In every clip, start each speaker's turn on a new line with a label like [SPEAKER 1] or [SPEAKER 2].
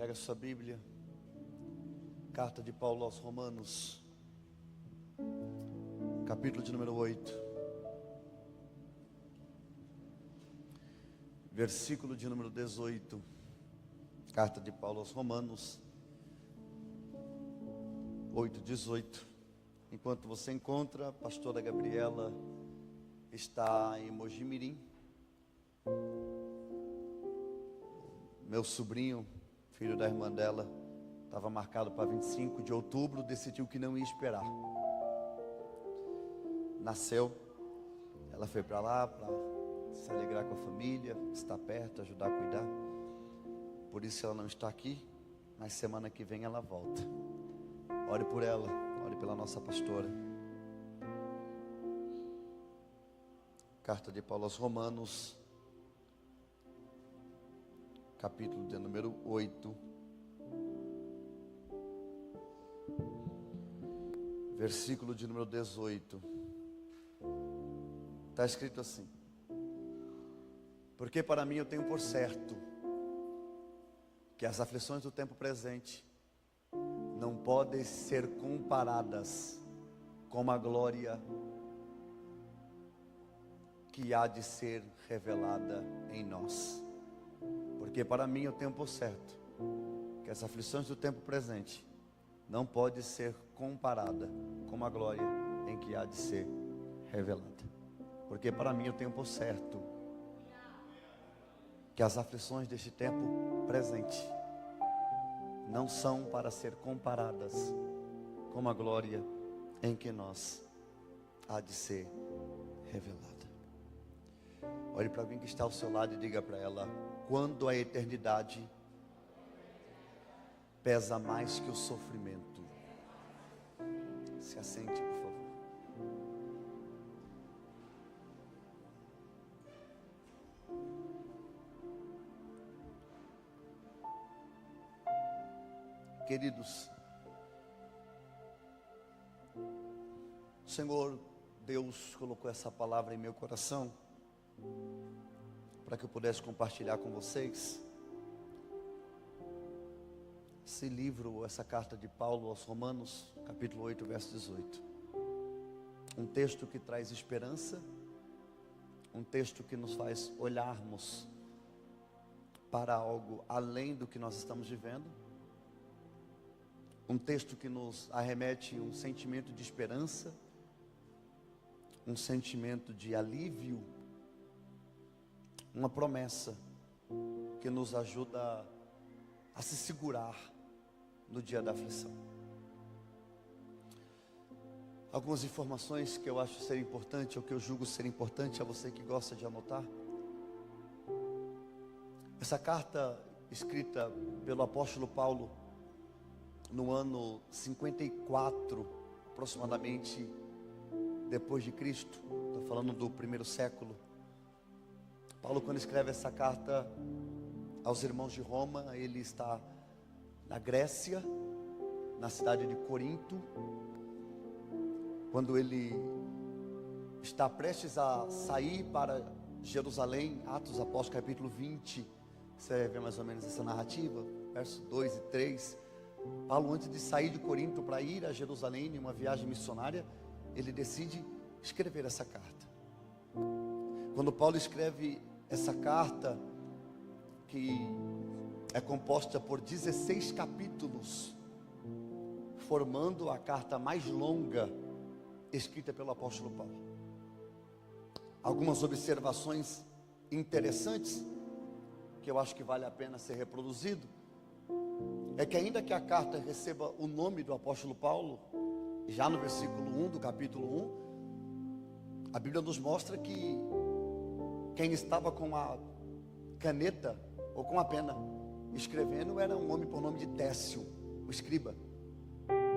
[SPEAKER 1] Pega a sua Bíblia, carta de Paulo aos Romanos, capítulo de número 8, versículo de número 18, carta de Paulo aos Romanos, 8:18. Enquanto você encontra, a pastora Gabriela está em Mojimirim. Meu sobrinho, filho da irmã dela, estava marcado para 25 de outubro, decidiu que não ia esperar. Nasceu, ela foi para lá para se alegrar com a família, estar perto, ajudar a cuidar. Por isso ela não está aqui, mas semana que vem ela volta. Ore por ela, ore pela nossa pastora. Carta de Paulo aos Romanos, capítulo de número 8, versículo de número 18. Está escrito assim: porque para mim eu tenho por certo que as aflições do tempo presente não podem ser comparadas com a glória que há de ser revelada em nós. Porque para mim eu tenho por certo que as aflições do tempo presente não podem ser comparadas com a glória em que há de ser revelada. Porque para mim eu tenho por certo que as aflições deste tempo presente não são para ser comparadas com a glória em que nós há de ser revelada. Olhe para alguém que está ao seu lado e diga para ela: quando a eternidade pesa mais que o sofrimento. Se assente, por favor. Queridos, o Senhor Deus colocou essa palavra em meu coração para que eu pudesse compartilhar com vocês esse livro, essa carta de Paulo aos Romanos, capítulo 8, verso 18. Um texto que traz esperança, um texto que nos faz olharmos para algo além do que nós estamos vivendo, um texto que nos arremete um sentimento de esperança, um sentimento de alívio, uma promessa que nos ajuda a se segurar no dia da aflição. Algumas informações que eu acho ser importante, ou que eu julgo ser importante a você que gosta de anotar. Essa carta escrita pelo apóstolo Paulo no ano 54, aproximadamente, depois de Cristo. Estou falando do primeiro século. Paulo, quando escreve essa carta aos irmãos de Roma, ele está na Grécia, na cidade de Corinto. Quando ele está prestes a sair para Jerusalém, Atos dos Apóstolos, capítulo 20, você vai ver mais ou menos essa narrativa, versos 2 e 3. Paulo, antes de sair de Corinto para ir a Jerusalém, em uma viagem missionária, ele decide escrever essa carta. Quando Paulo escreve essa carta, que é composta por 16 capítulos, formando a carta mais longa escrita pelo apóstolo Paulo. Algumas observações interessantes que eu acho que vale a pena ser reproduzido é que, ainda que a carta receba o nome do apóstolo Paulo, já no versículo 1 do capítulo 1, a Bíblia nos mostra que quem estava com a caneta ou com a pena escrevendo era um homem por nome de Técio, o escriba.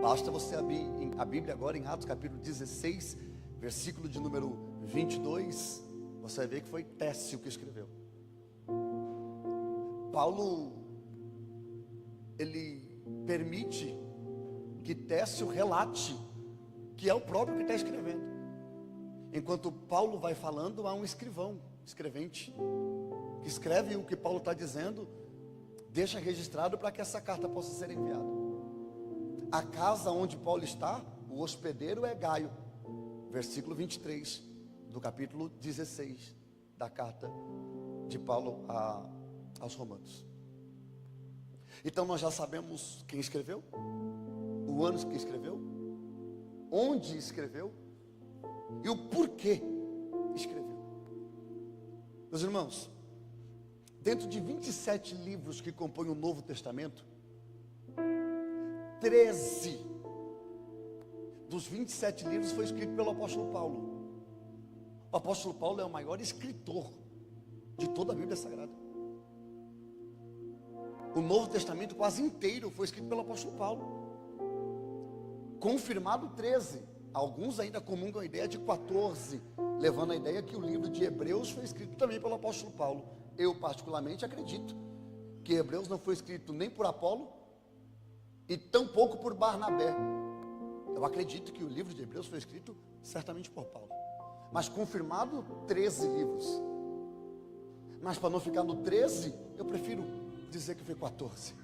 [SPEAKER 1] Basta você abrir a Bíblia agora em Atos capítulo 16, versículo de número 22, você vai ver que foi Técio que escreveu. Paulo, ele permite que Técio relate que é o próprio que está escrevendo. Enquanto Paulo vai falando, há um escrivente, que escreve o que Paulo está dizendo, deixa registrado para que essa carta possa ser enviada. A casa onde Paulo está, o hospedeiro é Gaio. Versículo 23 do capítulo 16 da carta de Paulo aos Romanos. Então nós já sabemos quem escreveu, o ano que escreveu, onde escreveu e o porquê escreveu. Meus irmãos, dentro de 27 livros que compõem o Novo Testamento, 13 dos 27 livros foi escrito pelo apóstolo Paulo. O apóstolo Paulo é o maior escritor de toda a Bíblia Sagrada. O Novo Testamento quase inteiro foi escrito pelo apóstolo Paulo. Confirmado 13. Alguns ainda comungam a ideia de 14, levando a ideia que o livro de Hebreus foi escrito também pelo apóstolo Paulo. Eu particularmente acredito que Hebreus não foi escrito nem por Apolo e tampouco por Barnabé. Eu acredito que o livro de Hebreus foi escrito certamente por Paulo. Mas confirmado 13 livros. Mas para não ficar no 13, eu prefiro dizer que foi 14.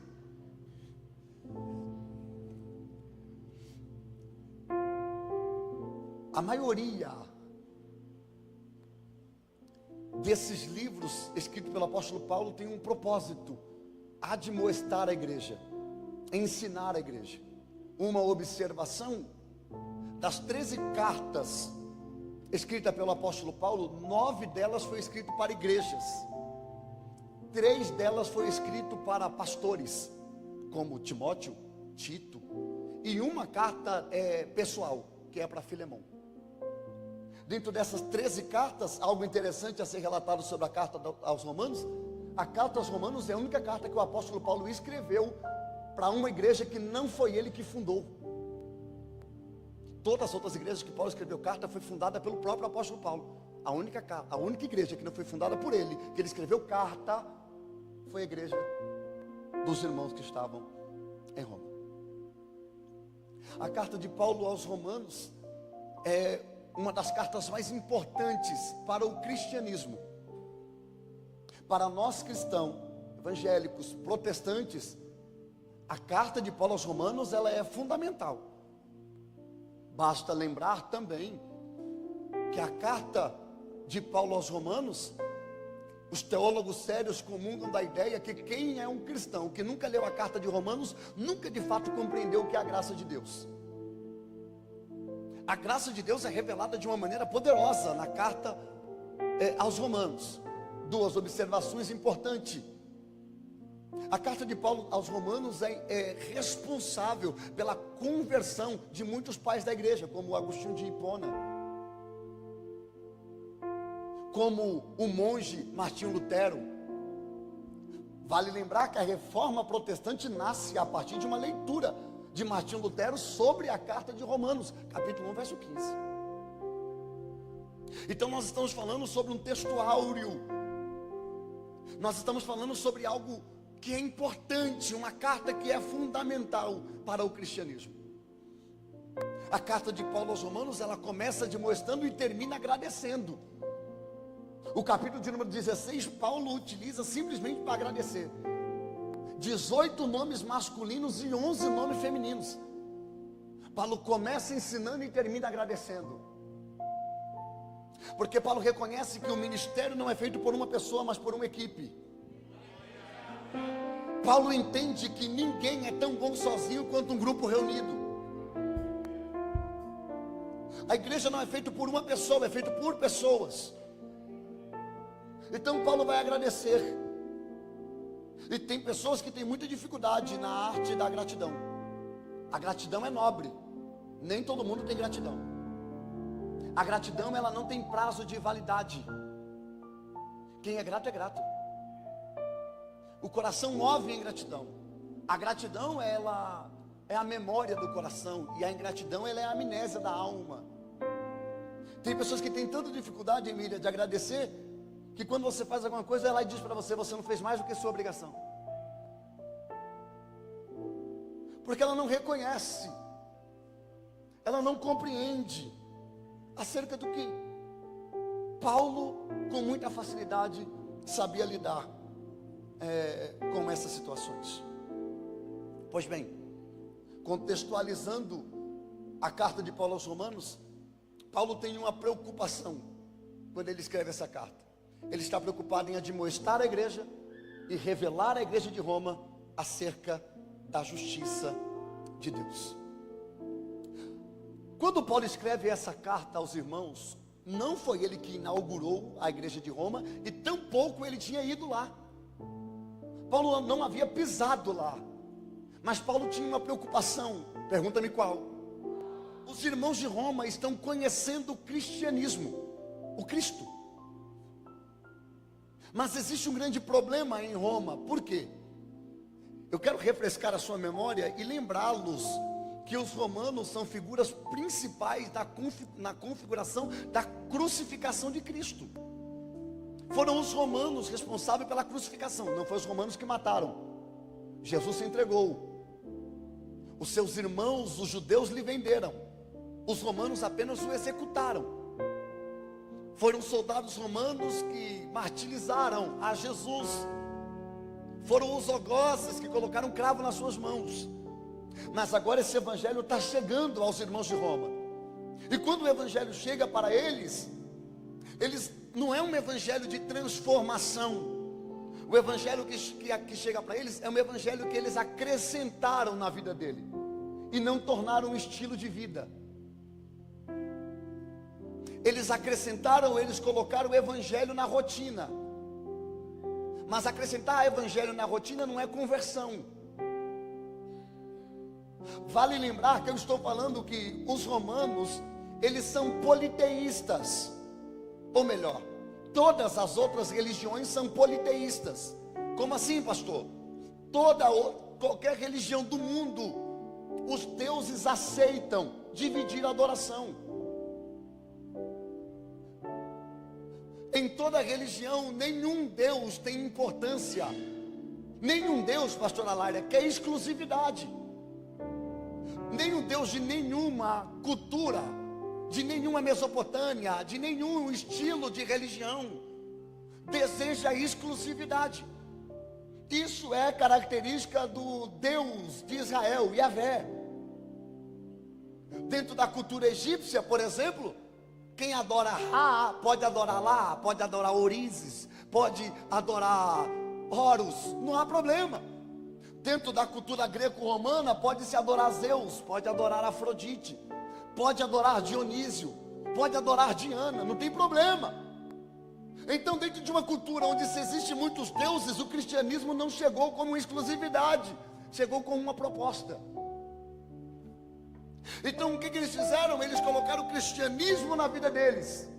[SPEAKER 1] A maioria desses livros escritos pelo apóstolo Paulo tem um propósito: admoestar a igreja, ensinar a igreja. Uma observação: das 13 cartas escritas pelo apóstolo Paulo, 9 delas foi escrito para igrejas, 3 delas foi escrito para pastores, como Timóteo, Tito, e uma carta pessoal, que é para Filemão. Dentro dessas 13 cartas, algo interessante a ser relatado sobre a carta aos Romanos: a carta aos Romanos é a única carta que o apóstolo Paulo escreveu para uma igreja que não foi ele que fundou. Todas as outras igrejas que Paulo escreveu carta foi fundada pelo próprio apóstolo Paulo. A única igreja que não foi fundada por ele, que ele escreveu carta, foi a igreja dos irmãos que estavam em Roma. A carta de Paulo aos Romanos é uma das cartas mais importantes para o cristianismo. Para nós cristãos, evangélicos, protestantes, a carta de Paulo aos Romanos, ela é fundamental. Basta lembrar também que a carta de Paulo aos Romanos, os teólogos sérios comungam da ideia que quem é um cristão que nunca leu a carta de Romanos, nunca de fato compreendeu o que é a graça de Deus. A graça de Deus é revelada de uma maneira poderosa na carta aos Romanos. Duas observações importantes. A carta de Paulo aos Romanos é responsável pela conversão de muitos pais da igreja, como Agostinho de Hipona, como o monge Martinho Lutero. Vale lembrar que a reforma protestante nasce a partir de uma leitura de Martinho Lutero sobre a carta de Romanos, capítulo 1, verso 15. Então nós estamos falando sobre um texto áureo. Nós estamos falando sobre algo que é importante, uma carta que é fundamental para o cristianismo. A carta de Paulo aos Romanos, ela começa demonstrando e termina agradecendo. O capítulo de número 16, Paulo utiliza simplesmente para agradecer. 18 nomes masculinos e 11 nomes femininos. Paulo começa ensinando e termina agradecendo. Porque Paulo reconhece que o ministério não é feito por uma pessoa, mas por uma equipe. Paulo entende que ninguém é tão bom sozinho quanto um grupo reunido. A igreja não é feita por uma pessoa, é feita por pessoas. Então Paulo vai agradecer. E tem pessoas que têm muita dificuldade na arte da gratidão. A gratidão é nobre. Nem todo mundo tem gratidão. A gratidão, ela não tem prazo de validade. Quem é grato é grato. O coração move em gratidão. A gratidão, ela é a memória do coração. E a ingratidão, ela é a amnésia da alma. Tem pessoas que têm tanta dificuldade, Emília, de agradecer, que quando você faz alguma coisa, ela diz para você: você não fez mais do que sua obrigação. Porque ela não reconhece, ela não compreende acerca do que Paulo, com muita facilidade, sabia lidar. com essas situações. Pois bem, contextualizando a carta de Paulo aos Romanos, Paulo tem uma preocupação quando ele escreve essa carta. Ele está preocupado em admoestar a igreja e revelar à igreja de Roma acerca da justiça de Deus. Quando Paulo escreve essa carta aos irmãos, não foi ele que inaugurou a igreja de Roma e tampouco ele tinha ido lá. Paulo não havia pisado lá, mas Paulo tinha uma preocupação. Pergunta-me qual? Os irmãos de Roma estão conhecendo o cristianismo, o Cristo. Mas existe um grande problema em Roma. Por quê? Eu quero refrescar a sua memória e lembrá-los que os romanos são figuras principais na configuração da crucificação de Cristo. Foram os romanos responsáveis pela crucificação, não foram os romanos que mataram. Jesus se entregou. Os seus irmãos, os judeus, lhe venderam. Os romanos apenas o executaram. Foram soldados romanos que martirizaram a Jesus. Foram os algozes que colocaram cravo nas suas mãos. Mas agora esse evangelho está chegando aos irmãos de Roma. E quando o evangelho chega para eles não é um evangelho de transformação. O evangelho que chega para eles é um evangelho que eles acrescentaram na vida dele e não tornaram um estilo de vida. Eles acrescentaram, eles colocaram o evangelho na rotina. Mas acrescentar evangelho na rotina não é conversão. Vale lembrar que eu estou falando que os romanos, eles são politeístas. Ou melhor, todas as outras religiões são politeístas. Como assim, pastor? Qualquer religião do mundo, os deuses aceitam dividir a adoração. Em toda religião, nenhum Deus tem importância. Nenhum Deus, pastor Alária, quer exclusividade. Nenhum Deus de nenhuma cultura, de nenhuma Mesopotâmia, de nenhum estilo de religião, deseja exclusividade. Isso é característica do Deus de Israel, Yahvé. Dentro da cultura egípcia, por exemplo, quem adora Ra, pode adorar Lá, pode adorar Orizes, pode adorar Horus, não há problema. Dentro da cultura greco-romana, pode-se adorar Zeus, pode adorar Afrodite, pode adorar Dionísio, pode adorar Diana, não tem problema. Então, dentro de uma cultura onde existem muitos deuses, o cristianismo não chegou como uma exclusividade, chegou como uma proposta. Então, o que eles fizeram? Eles colocaram o cristianismo na vida deles,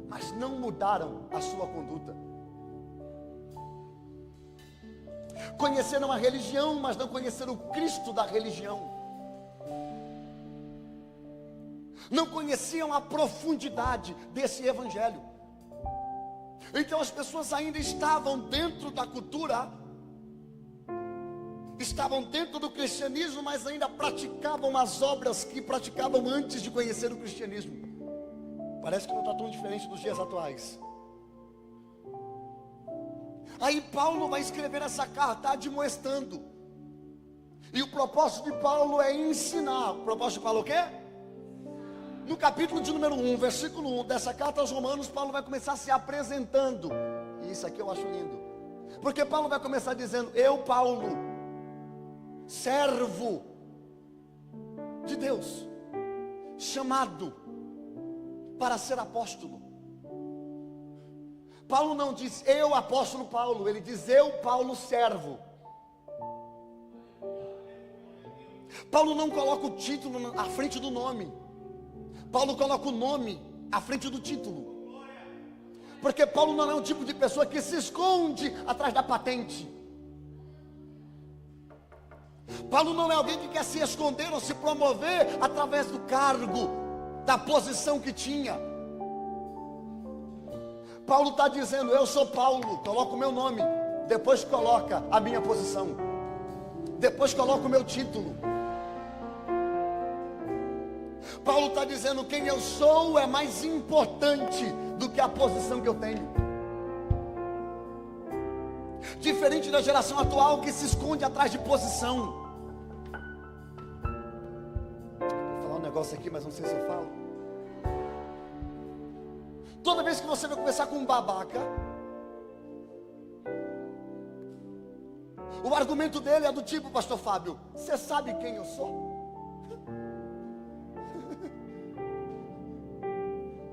[SPEAKER 1] mas não mudaram a sua conduta. Conheceram a religião, mas não conheceram o Cristo da religião. Não conheciam a profundidade desse evangelho. Então as pessoas ainda estavam dentro da cultura, estavam dentro do cristianismo, mas ainda praticavam as obras que praticavam antes de conhecer o cristianismo. Parece que não está tão diferente dos dias atuais. Aí Paulo vai escrever essa carta admoestando. E o propósito de Paulo é ensinar. O propósito de Paulo é o quê? No capítulo de número 1, versículo 1 dessa carta aos Romanos, Paulo vai começar se apresentando. E isso aqui eu acho lindo. Porque Paulo vai começar dizendo: eu, Paulo, servo de Deus, chamado para ser apóstolo. Paulo não diz eu, apóstolo Paulo, ele diz eu, Paulo, servo. Paulo não coloca o título à frente do nome. Paulo coloca o nome à frente do título. Porque Paulo não é um tipo de pessoa que se esconde atrás da patente. Paulo não é alguém que quer se esconder ou se promover através do cargo, da posição que tinha. Paulo está dizendo: eu sou Paulo, coloca o meu nome, depois coloca a minha posição, depois coloca o meu título. Paulo está dizendo: quem eu sou é mais importante do que a posição que eu tenho. Diferente da geração atual que se esconde atrás de posição. Vou falar um negócio aqui, mas não sei se eu falo. Toda vez que você vai conversar com um babaca, o argumento dele é do tipo: pastor Fábio, você sabe quem eu sou?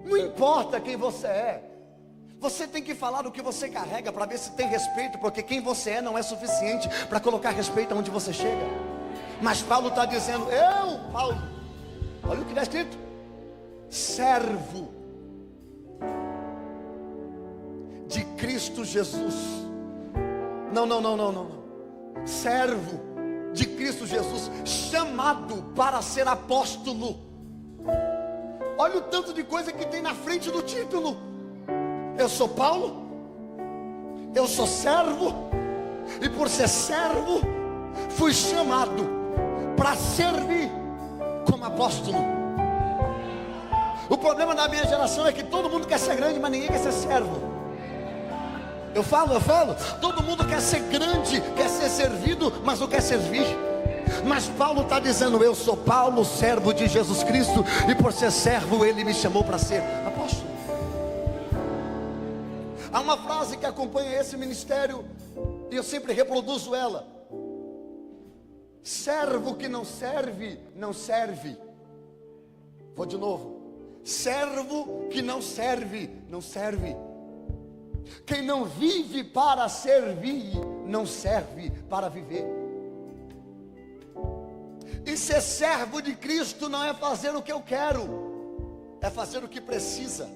[SPEAKER 1] Não importa quem você é, você tem que falar o que você carrega para ver se tem respeito, porque quem você é não é suficiente para colocar respeito aonde você chega. Mas Paulo está dizendo: Paulo, olha o que está escrito: servo de Cristo Jesus. Não. Servo de Cristo Jesus, chamado para ser apóstolo. Olha o tanto de coisa que tem na frente do título. Eu sou Paulo, eu sou servo, e por ser servo, fui chamado para servir como apóstolo. O problema da minha geração é que todo mundo quer ser grande, mas ninguém quer ser servo. Eu falo, todo mundo quer ser grande, quer ser servido, mas não quer servir. Mas Paulo está dizendo: eu sou Paulo, servo de Jesus Cristo, e por ser servo ele me chamou para ser apóstolo. Há uma frase que acompanha esse ministério, e eu sempre reproduzo ela: servo que não serve, não serve. Vou de novo: servo que não serve, não serve. Quem não vive para servir, não serve para viver. E ser servo de Cristo não é fazer o que eu quero, é fazer o que precisa.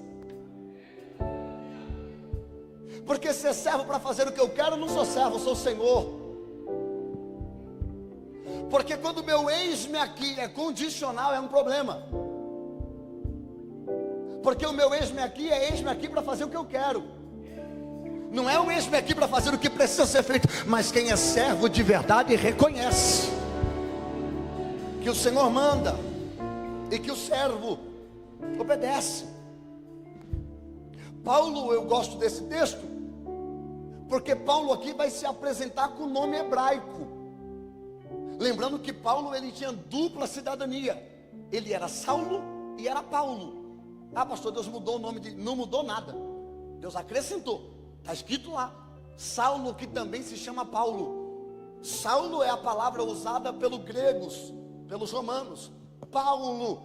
[SPEAKER 1] Porque ser servo para fazer o que eu quero, não sou servo, sou Senhor. Porque quando meu eis-me aqui é condicional, é um problema. Porque o meu eis-me aqui é eis-me aqui para fazer o que eu quero. Não é o eis-me aqui para fazer o que precisa ser feito. Mas quem é servo de verdade reconhece que o Senhor manda e que o servo obedece. Paulo, eu gosto desse texto, porque Paulo aqui vai se apresentar com o nome hebraico. Lembrando que Paulo, ele tinha dupla cidadania. Ele era Saulo e era Paulo. Ah, pastor, Deus mudou o nome de... Não mudou nada, Deus acrescentou. Está escrito lá: Saulo, que também se chama Paulo. Saulo é a palavra usada pelos gregos, pelos romanos. Paulo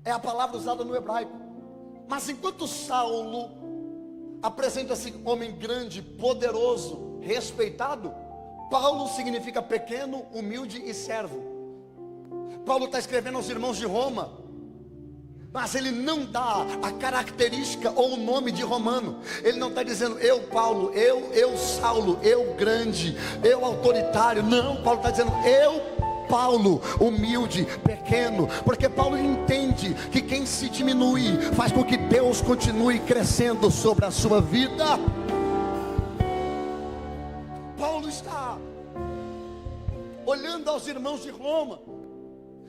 [SPEAKER 1] é a palavra usada no hebraico. Mas enquanto Saulo apresenta-se homem grande, poderoso, respeitado, Paulo significa pequeno, humilde e servo. Paulo está escrevendo aos irmãos de Roma, mas ele não dá a característica ou o nome de romano. Ele não está dizendo: eu Paulo, eu Saulo, eu grande, eu autoritário. Não, Paulo está dizendo: eu Paulo, humilde, pequeno. Porque Paulo entende que quem se diminui faz com que Deus continue crescendo sobre a sua vida. Paulo está olhando aos irmãos de Roma,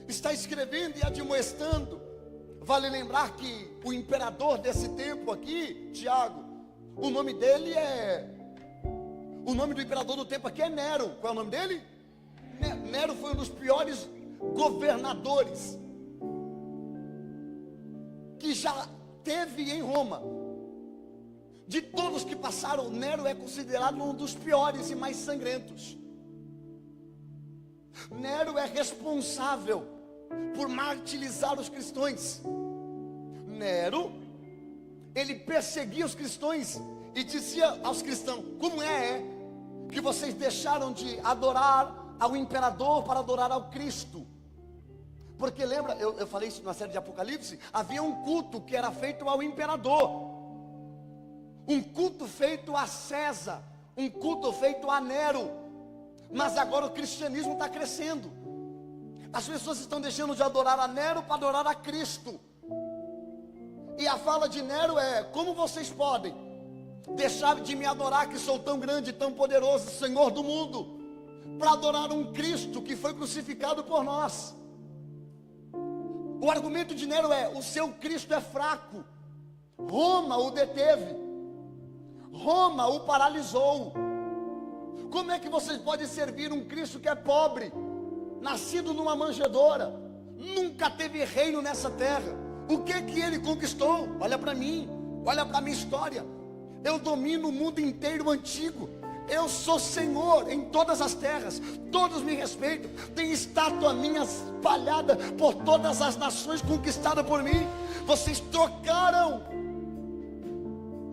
[SPEAKER 1] está escrevendo e admoestando. Vale lembrar que o imperador desse tempo aqui, Tiago, o nome dele é... O nome do imperador do tempo aqui é Nero. Qual é o nome dele? Nero foi um dos piores governadores que já teve em Roma. De todos que passaram, Nero é considerado um dos piores e mais sangrentos. Nero é responsável por martirizar os cristãos. Nero, ele perseguia os cristãos e dizia aos cristãos: como é que vocês deixaram de adorar ao imperador para adorar ao Cristo? Porque lembra, eu falei isso na série de Apocalipse, havia um culto que era feito ao imperador, um culto feito a César, um culto feito a Nero. Mas agora o cristianismo está crescendo. As pessoas estão deixando de adorar a Nero para adorar a Cristo. E a fala de Nero é: como vocês podem deixar de me adorar, que sou tão grande, tão poderoso, Senhor do mundo, para adorar um Cristo que foi crucificado por nós? O argumento de Nero é: o seu Cristo é fraco. Roma o deteve, Roma o paralisou. Como é que vocês podem servir um Cristo que é pobre, nascido numa manjedoura, nunca teve reino nessa terra? O que que ele conquistou? Olha para mim, olha para a minha história. Eu domino o mundo inteiro antigo. Eu sou Senhor em todas as terras, todos me respeitam. Tem estátua minha espalhada por todas as nações, conquistada por mim. Vocês trocaram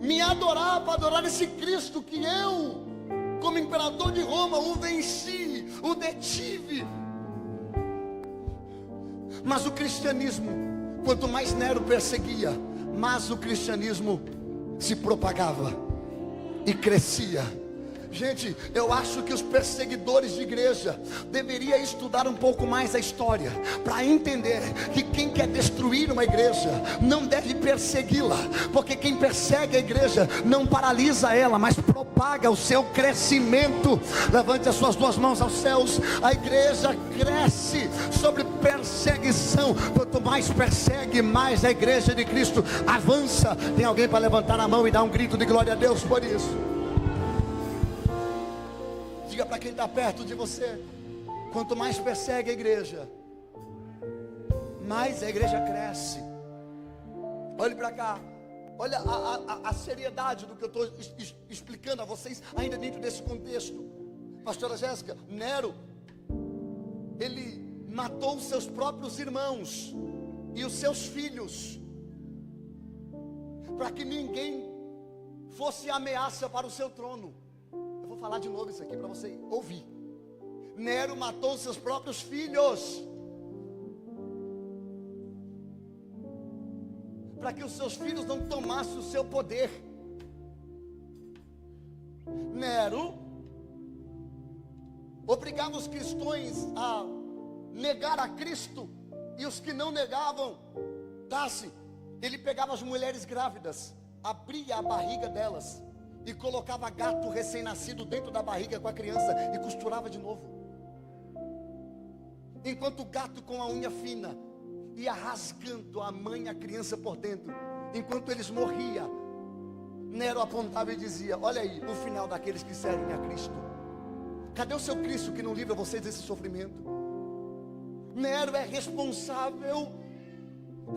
[SPEAKER 1] me adorar para adorar esse Cristo que eu, como imperador de Roma, o venci, o detive. Mas o cristianismo, quanto mais Nero perseguia, mais o cristianismo se propagava e crescia. Gente, eu acho que os perseguidores de igreja deveriam estudar um pouco mais a história, para entender que quem quer destruir uma igreja não deve persegui-la, porque quem persegue a igreja não paralisa ela, mas propaga o seu crescimento. Levante as suas duas mãos aos céus. A igreja cresce sobre perseguição. Quanto mais persegue, mais a igreja de Cristo avança. Tem alguém para levantar a mão e dar um grito de glória a Deus por isso? Diga para quem está perto de você: quanto mais persegue a igreja, mais a igreja cresce. Olhe para cá. Olha a seriedade do que eu estou explicando a vocês, ainda dentro desse contexto. Pastora Jéssica, Nero, ele matou os seus próprios irmãos e os seus filhos, para que ninguém fosse ameaça para o seu trono. Eu vou falar de novo isso aqui para você ouvir. Nero matou os seus próprios filhos, para que os seus filhos não tomassem o seu poder. Nero obrigava os cristãos a negar a Cristo, e os que não negavam, ele pegava as mulheres grávidas, abria a barriga delas e colocava gato recém-nascido dentro da barriga com a criança e costurava de novo, enquanto o gato com a unha fina ia rasgando a mãe e a criança por dentro. Enquanto eles morriam, Nero apontava e dizia: olha aí, o final daqueles que servem a Cristo. Cadê o seu Cristo que não livra vocês desse sofrimento? Nero é responsável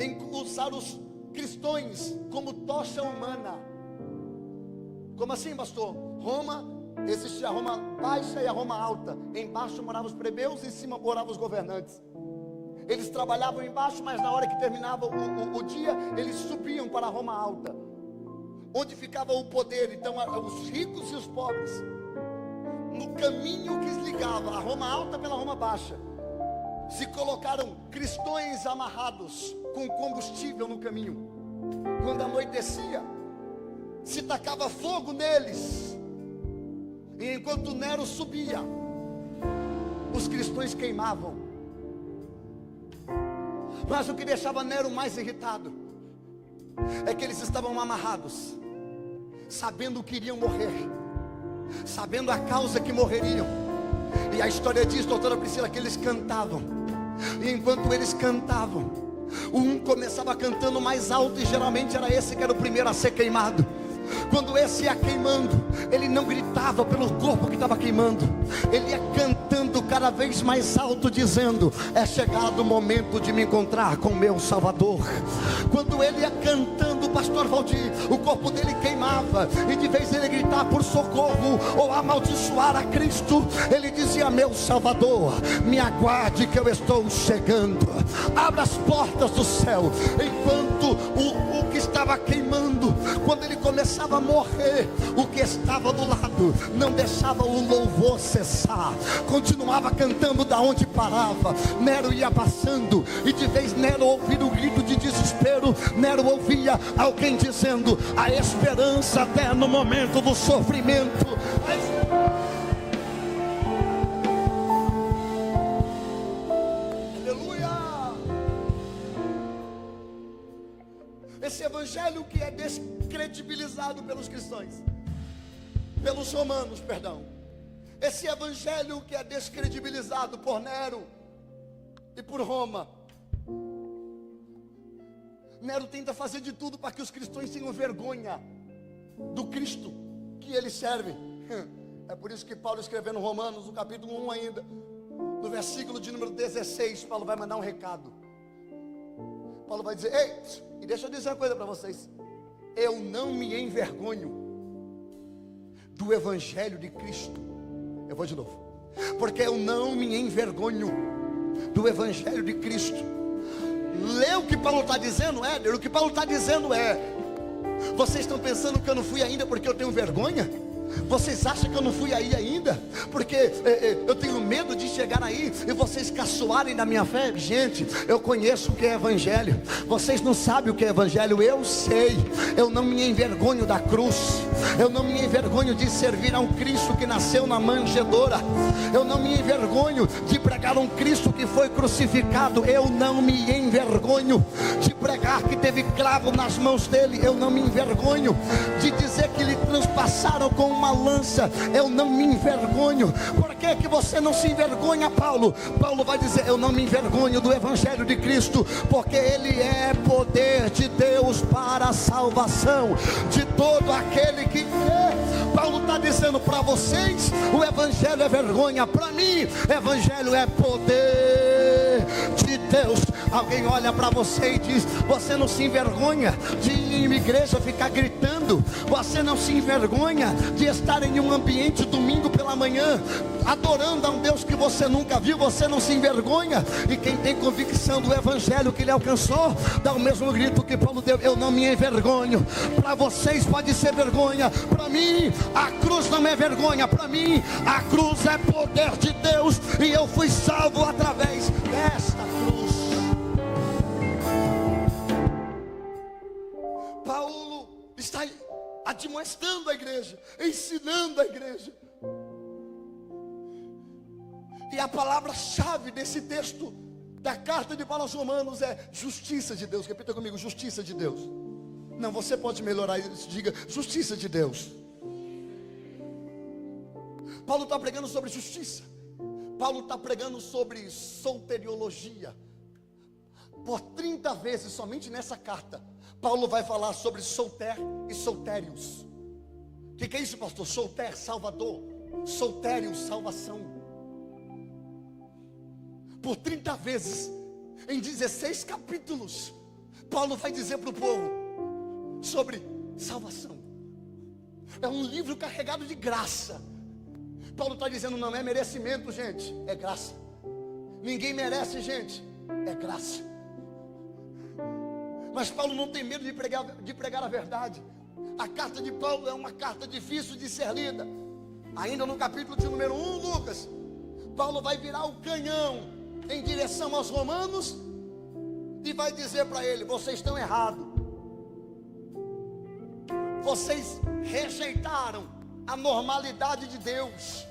[SPEAKER 1] em usar os cristãos como tocha humana. Como assim, pastor? Roma, existia a Roma baixa e a Roma alta. Embaixo moravam os plebeus, em cima moravam os governantes. Eles trabalhavam embaixo, mas na hora que terminava o dia, eles subiam para a Roma alta, onde ficava o poder. Então os ricos e os pobres, no caminho que ligava a Roma alta pela Roma baixa, se colocaram cristãos amarrados com combustível no caminho. Quando anoitecia, se tacava fogo neles, e enquanto Nero subia, os cristãos queimavam. Mas o que deixava Nero mais irritado é que eles estavam amarrados, sabendo que iriam morrer, sabendo a causa que morreriam. E a história diz, doutora Priscila, que eles cantavam. E enquanto eles cantavam, um começava cantando mais alto, e geralmente era esse que era o primeiro a ser queimado. Quando esse ia queimando, ele não gritava pelo corpo que estava queimando, ele ia cantando cada vez mais alto, dizendo: é chegado o momento de me encontrar com meu Salvador. Quando ele ia cantando, pastor Valdir, o corpo dele queimava, e de vez ele gritar por socorro ou amaldiçoar a Cristo, ele dizia: meu Salvador, me aguarde que eu estou chegando. Abra as portas do céu. Enquanto o que estava queimando, quando ele começava a morrer, o que estava do lado não deixava o louvor cessar, continuava cantando da onde parava. Nero ia passando, e de vez Nero ouvia um grito de desespero, Nero ouvia alguém dizendo: a esperança até no momento do sofrimento. Aleluia! Esse evangelho que é descredibilizado pelos cristãos, pelos romanos, perdão. Esse evangelho que é descredibilizado por Nero e por Roma. Nero tenta fazer de tudo para que os cristãos tenham vergonha do Cristo que eles servem. É por isso que Paulo, escrevendo Romanos, no capítulo 1 ainda, no versículo de número 16, Paulo vai mandar um recado. Paulo vai dizer: ei, e deixa eu dizer uma coisa para vocês. Eu não me envergonho do evangelho de Cristo. Eu vou de novo. Porque eu não me envergonho do evangelho de Cristo. Lê o que Paulo está dizendo, Éder. O que Paulo está dizendo é: vocês estão pensando que eu não fui ainda porque eu tenho vergonha? Vocês acham que eu não fui aí ainda porque eu tenho medo de chegar aí e vocês caçoarem da minha fé? Gente, eu conheço o que é evangelho. Vocês não sabem o que é evangelho. Eu sei. Eu não me envergonho da cruz. Eu não me envergonho de servir a um Cristo que nasceu na manjedoura. Eu não me envergonho de pregar um Cristo que foi crucificado. Eu não me envergonho de pregar que teve cravo nas mãos dele. Eu não me envergonho de dizer que lhe transpassaram com uma lança. Eu não me envergonho. Por que você não se envergonha, Paulo? Paulo vai dizer: eu não me envergonho do evangelho de Cristo, porque ele é poder de Deus para a salvação de todo aquele que crê. Paulo está dizendo para vocês: o evangelho é vergonha. Para mim, evangelho é poder de Deus. Alguém olha para você e diz: você não se envergonha de ir em uma igreja ficar gritando? Você não se envergonha de estar em um ambiente domingo pela manhã adorando a um Deus que você nunca viu? Você não se envergonha? E quem tem convicção do evangelho que ele alcançou, dá o mesmo grito que Paulo deu: eu não me envergonho. Para vocês pode ser vergonha, para mim a cruz não é vergonha. Para mim a cruz é poder de Deus, e eu fui salvo através desta cruz. Paulo está admoestando a igreja, ensinando a igreja. E a palavra-chave desse texto da carta de Paulo aos Romanos é justiça de Deus. Repita comigo: justiça de Deus. Não, você pode melhorar isso, diga justiça de Deus. Paulo está pregando sobre justiça. Paulo está pregando sobre soteriologia. Por 30 vezes somente nessa carta, Paulo vai falar sobre solter e soltérios. O que é isso, pastor? Solter, salvador. Soltérios, salvação. Por 30 vezes, em 16 capítulos, Paulo vai dizer para o povo sobre salvação. É um livro carregado de graça. Paulo está dizendo: não é merecimento, gente, é graça. Ninguém merece, gente, é graça. Mas Paulo não tem medo de pregar a verdade. A carta de Paulo é uma carta difícil de ser lida. Ainda no capítulo de número 1, Lucas, Paulo vai virar o canhão em direção aos romanos e vai dizer para ele: vocês estão errados. Vocês rejeitaram a normalidade de Deus,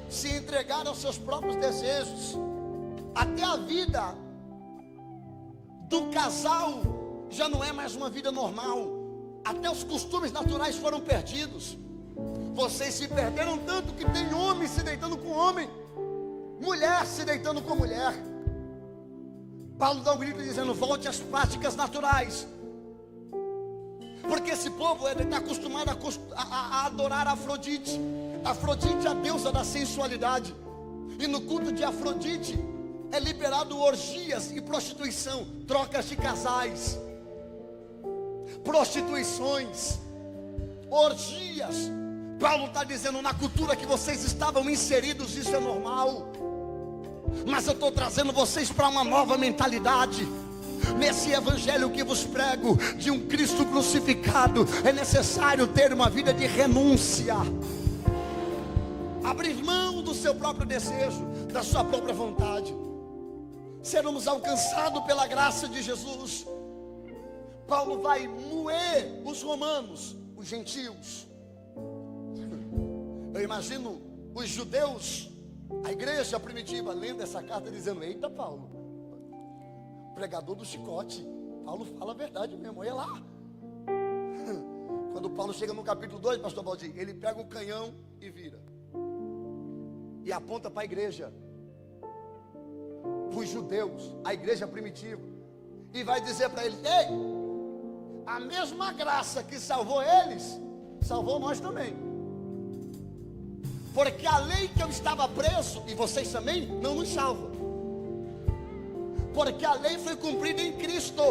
[SPEAKER 1] se entregaram aos seus próprios desejos. Até a vida do casal já não é mais uma vida normal. Até os costumes naturais foram perdidos. Vocês se perderam tanto que tem homem se deitando com homem, mulher se deitando com mulher. Paulo dá um grito dizendo: volte às práticas naturais. Porque esse povo está acostumado a adorar Afrodite. Afrodite é a deusa da sensualidade. E no culto de Afrodite é liberado orgias e prostituição, trocas de casais, prostituições, orgias. Paulo está dizendo: na cultura que vocês estavam inseridos, isso é normal. Mas eu estou trazendo vocês para uma nova mentalidade. Nesse evangelho que vos prego, de um Cristo crucificado, é necessário ter uma vida de renúncia. Abrir mão do seu próprio desejo, da sua própria vontade. Seremos alcançados pela graça de Jesus. Paulo vai moer os romanos, os gentios. Eu imagino os judeus, a igreja primitiva, lendo essa carta dizendo: eita, Paulo, pregador do chicote, Paulo fala a verdade mesmo, olha lá. Quando Paulo chega no capítulo 2, pastor Valdir, ele pega o canhão e vira, e aponta para a igreja, para os judeus, a igreja primitiva, e vai dizer para eles: ei, a mesma graça que salvou eles, salvou nós também. Porque a lei que eu estava preso, e vocês também, não nos salva. Porque a lei foi cumprida em Cristo.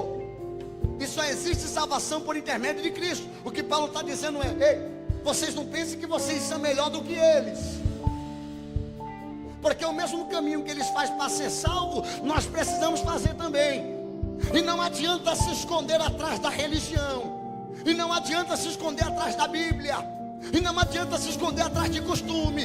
[SPEAKER 1] E só existe salvação por intermédio de Cristo. O que Paulo está dizendo é: ei, vocês não pensem que vocês são melhor do que eles. Porque o mesmo caminho que eles fazem para ser salvo, nós precisamos fazer também. E não adianta se esconder atrás da religião. E não adianta se esconder atrás da Bíblia. E não adianta se esconder atrás de costume.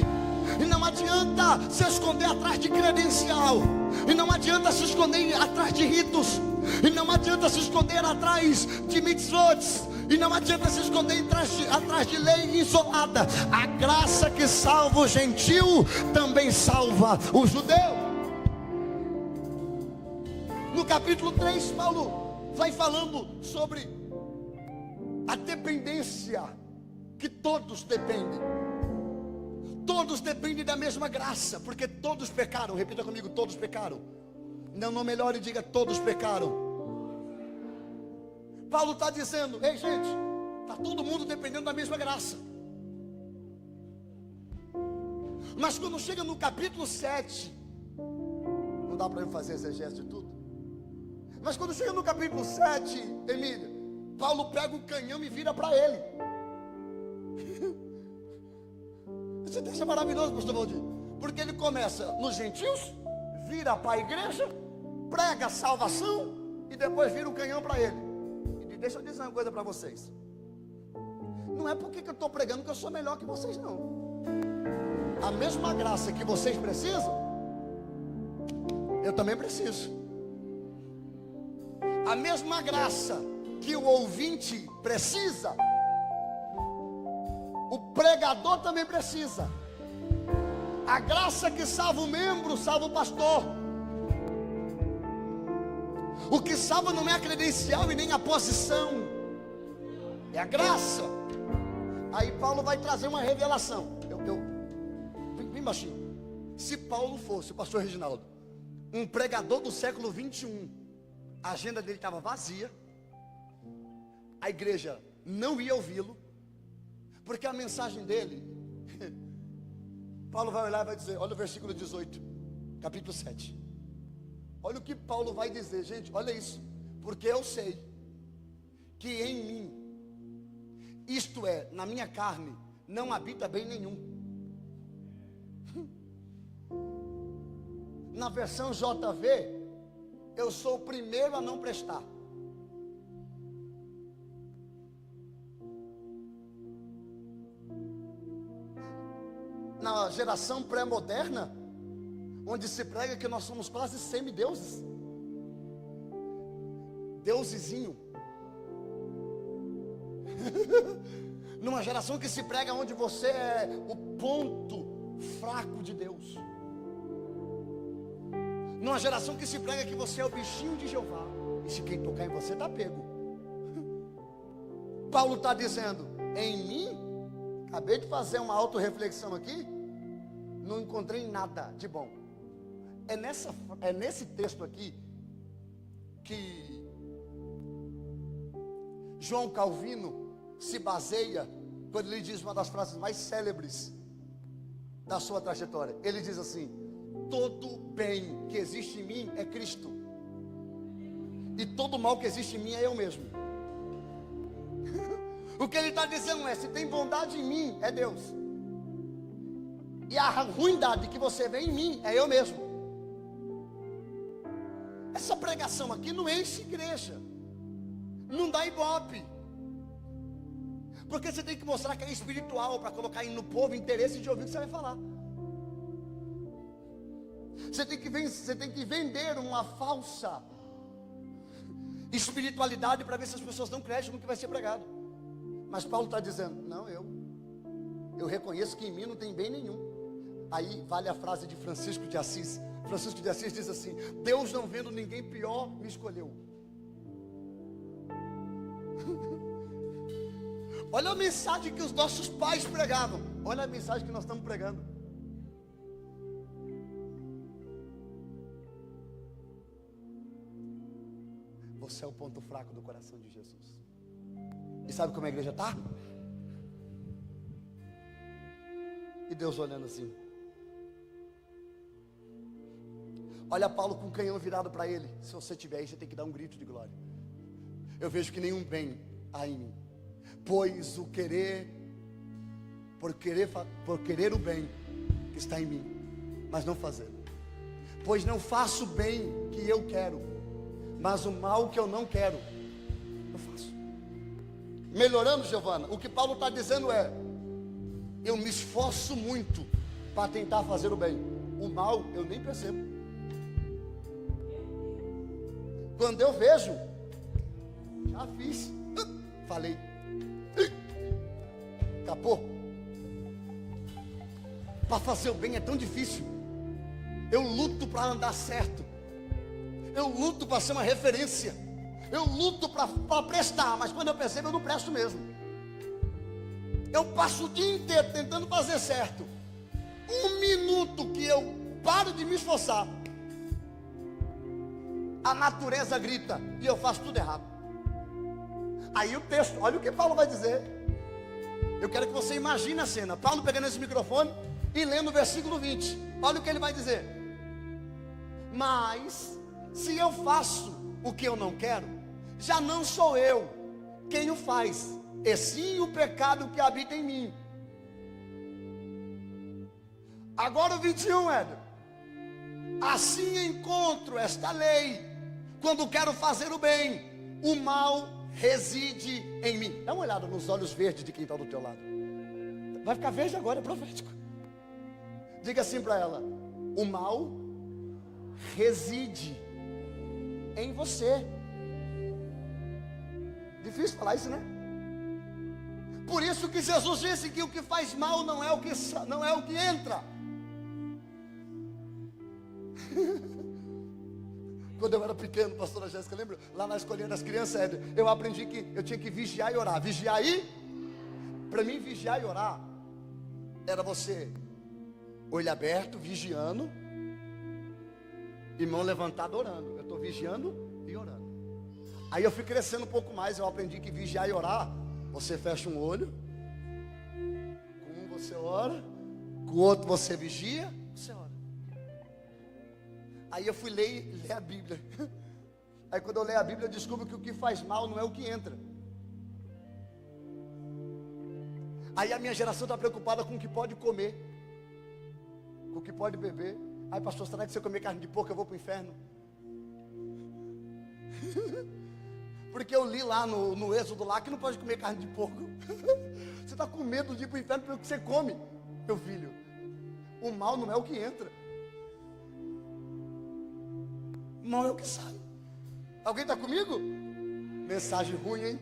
[SPEAKER 1] E não adianta se esconder atrás de credencial. E não adianta se esconder atrás de ritos. E não adianta se esconder atrás de mitzvot. E não adianta se esconder atrás de lei isolada. A graça que salva o gentil também salva o judeu. No capítulo 3, Paulo vai falando sobre a dependência, que todos dependem. Todos dependem da mesma graça, porque todos pecaram. Repita comigo: todos pecaram. Não melhore e diga: todos pecaram. Paulo está dizendo: ei gente, está todo mundo dependendo da mesma graça. Mas quando chega no capítulo 7, não dá para eu fazer exegese de tudo. Mas quando chega no capítulo 7, Emília, Paulo pega o canhão e vira para ele. Esse texto é maravilhoso, pastor Valdir, porque ele começa nos gentios, vira para a igreja, prega a salvação e depois vira o canhão para ele. E deixa eu dizer uma coisa para vocês: não é porque que eu estou pregando que eu sou melhor que vocês, não. A mesma graça que vocês precisam, eu também preciso. A mesma graça que o ouvinte precisa, o pregador também precisa. A graça que salva o membro, salva o pastor. O que salva não é a credencial e nem a posição, é a graça. Aí Paulo vai trazer uma revelação. Bem baixinho. Se Paulo fosse, o pastor Reginaldo, um pregador do século 21, a agenda dele estava vazia, a igreja não ia ouvi-lo, porque a mensagem dele, Paulo vai olhar e vai dizer, olha o versículo 18, capítulo 7. Olha o que Paulo vai dizer, gente, olha isso. Porque eu sei que em mim, isto é, na minha carne, não habita bem nenhum. Na versão JV, eu sou o primeiro a não prestar. Na geração pré-moderna, onde se prega que nós somos quase semideuses, deusezinho. Numa geração que se prega onde você é o ponto fraco de Deus. Numa geração que se prega que você é o bichinho de Jeová, e se quem tocar em você está pego. Paulo está dizendo, em mim, acabei de fazer uma autorreflexão aqui, não encontrei nada de bom. É nesse texto aqui que João Calvino se baseia quando ele diz uma das frases mais célebres da sua trajetória. Ele diz assim: todo bem que existe em mim é Cristo, e todo mal que existe em mim é eu mesmo. O que ele está dizendo é: se tem bondade em mim, é Deus, e a ruindade que você vê em mim é eu mesmo. Essa pregação aqui não enche igreja, não dá ibope, porque você tem que mostrar que é espiritual, para colocar no povo interesse de ouvir o que você vai falar. Você tem que vender uma falsa espiritualidade para ver se as pessoas não crescem no que vai ser pregado. Mas Paulo está dizendo, não, eu reconheço que em mim não tem bem nenhum. Aí vale a frase de Francisco de Assis. Francisco de Assis diz assim: Deus, não vendo ninguém pior, me escolheu. Olha a mensagem que os nossos pais pregavam, olha a mensagem que nós estamos pregando. Você é o ponto fraco do coração de Jesus. E sabe como a igreja está? E Deus olhando assim. Olha Paulo com o canhão virado para ele. Se você tiver aí, você tem que dar um grito de glória. Eu vejo que nenhum bem há em mim, pois o querer, por querer o bem que está em mim, mas não fazer. Pois não faço o bem que eu quero, mas o mal que eu não quero, eu faço. Melhorando, Giovana, o que Paulo está dizendo é: eu me esforço muito para tentar fazer o bem, o mal eu nem percebo. Quando eu vejo, já fiz, falei, acabou. Para fazer o bem é tão difícil. Eu luto para andar certo, eu luto para ser uma referência, eu luto para prestar, mas quando eu percebo eu não presto mesmo. Eu passo o dia inteiro tentando fazer certo. Um minuto que eu paro de me esforçar, a natureza grita e eu faço tudo errado. Aí o texto, olha o que Paulo vai dizer. Eu quero que você imagine a cena, Paulo pegando esse microfone e lendo o versículo 20. Olha o que ele vai dizer: mas se eu faço o que eu não quero, já não sou eu quem o faz, e sim o pecado que habita em mim. Agora o 21, Éder. Assim encontro esta lei: quando quero fazer o bem, o mal reside em mim. Dá uma olhada nos olhos verdes de quem está do teu lado. Vai ficar verde agora, é profético. Diga assim para ela: o mal reside em você. Difícil falar isso, né? Por isso que Jesus disse que o que faz mal não é o que entra. Quando eu era pequeno, pastora Jéssica, lembra? Lá na escolinha das crianças, eu aprendi que eu tinha que vigiar e orar. Vigiar e... Para mim, vigiar e orar era você, olho aberto, vigiando, e mão levantada orando. Eu estou vigiando e orando. Aí eu fui crescendo um pouco mais, eu aprendi que vigiar e orar, você fecha um olho, com um você ora, com o outro você vigia, você ora. Aí eu fui ler a Bíblia. Aí quando eu leio a Bíblia, eu descubro que o que faz mal não é o que entra. Aí a minha geração está preocupada com o que pode comer, com o que pode beber. Aí pastor, será que se eu comer carne de porco eu vou para o inferno? Porque eu li lá no Êxodo lá que não pode comer carne de porco. Você está com medo de ir para o inferno pelo que você come, meu filho. O mal não é o que entra, o mal é o que sai. Alguém está comigo? Mensagem ruim, hein?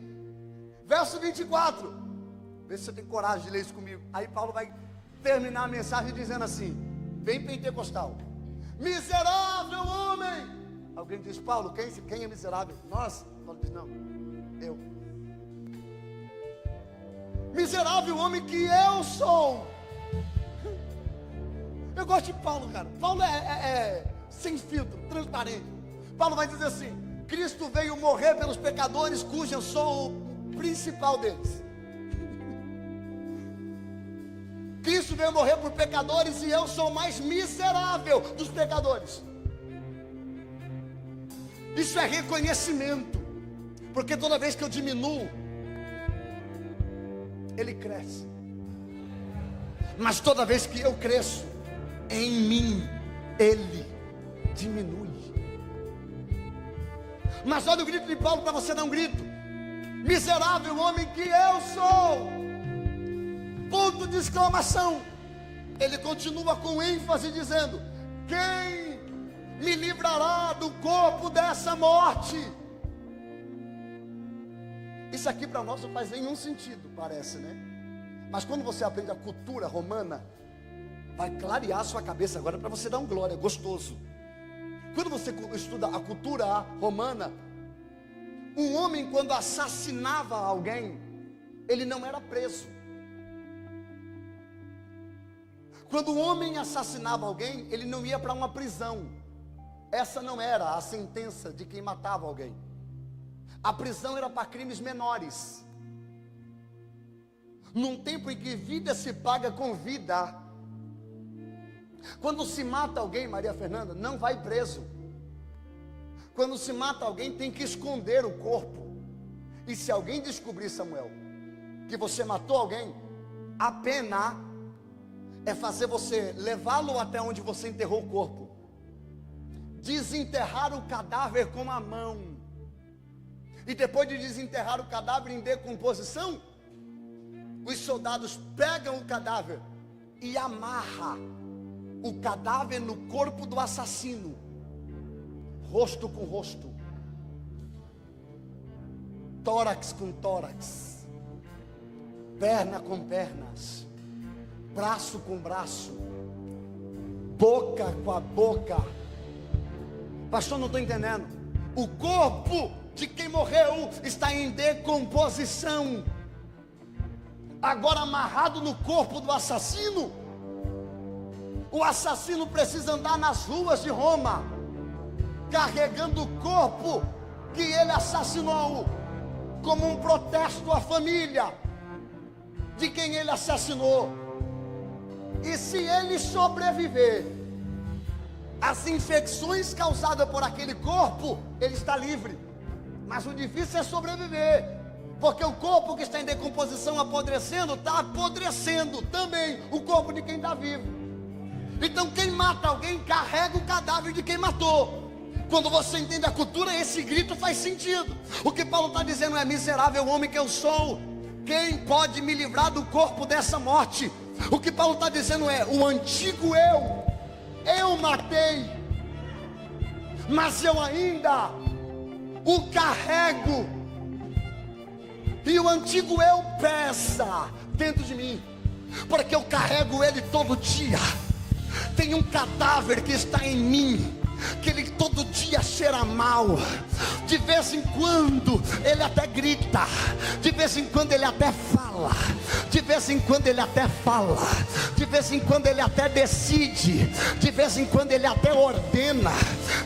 [SPEAKER 1] Verso 24. Vê se você tem coragem de ler isso comigo. Aí Paulo vai terminar a mensagem dizendo assim, bem pentecostal: miserável homem. Alguém diz: Paulo, quem é miserável? Nós? Paulo diz: não, eu. Miserável homem que eu sou. Eu gosto de Paulo, cara. Paulo é sem filtro, transparente. Paulo vai dizer assim: Cristo veio morrer pelos pecadores, cujo eu sou o principal deles. Cristo veio morrer por pecadores e eu sou o mais miserável dos pecadores. Isso é reconhecimento, porque toda vez que eu diminuo, Ele cresce. Mas toda vez que eu cresço, em mim, Ele diminui. Mas olha o grito de Paulo para você dar um grito: miserável homem que eu sou. Ponto de exclamação. Ele continua com ênfase dizendo: quem me livrará do corpo dessa morte? Isso aqui para nós não faz nenhum sentido, parece, né? Mas quando você aprende a cultura romana, vai clarear a sua cabeça agora para você dar um glória, gostoso. Quando você estuda a cultura romana, um homem quando assassinava alguém, ele não era preso. Quando um homem assassinava alguém, ele não ia para uma prisão. Essa não era a sentença de quem matava alguém. A prisão era para crimes menores. Num tempo em que vida se paga com vida, Quando se mata alguém, Maria Fernanda, não vai preso. Quando se mata alguém, tem que esconder o corpo. E se alguém descobrir, Samuel, que você matou alguém, a pena é fazer você levá-lo até onde você enterrou o corpo, desenterrar o cadáver com a mão, e depois de desenterrar o cadáver em decomposição, os soldados pegam o cadáver e amarram o cadáver no corpo do assassino, rosto com rosto, tórax com tórax, perna com pernas, braço com braço, boca com a boca. Pastor, não estou entendendo. O corpo de quem morreu está em decomposição, agora amarrado no corpo do assassino. O assassino precisa andar nas ruas de Roma, carregando o corpo que ele assassinou, como um protesto à família de quem ele assassinou. E se ele sobreviver às infecções causadas por aquele corpo, ele está livre. Mas o difícil é sobreviver, porque o corpo que está em decomposição, apodrecendo, está apodrecendo também o corpo de quem está vivo. Então quem mata alguém carrega o cadáver de quem matou. Quando você entende a cultura, esse grito faz sentido. O que Paulo está dizendo é: miserável homem que eu sou, quem pode me livrar do corpo dessa morte? O que Paulo está dizendo é: o antigo eu matei, mas eu ainda o carrego, e o antigo eu pesa dentro de mim, porque eu carrego ele todo dia. Tem um cadáver que está em mim, que ele todo dia cheira mal. De vez em quando ele até grita, de vez em quando ele até fala, de vez em quando ele até fala, de vez em quando ele até decide, de vez em quando ele até ordena,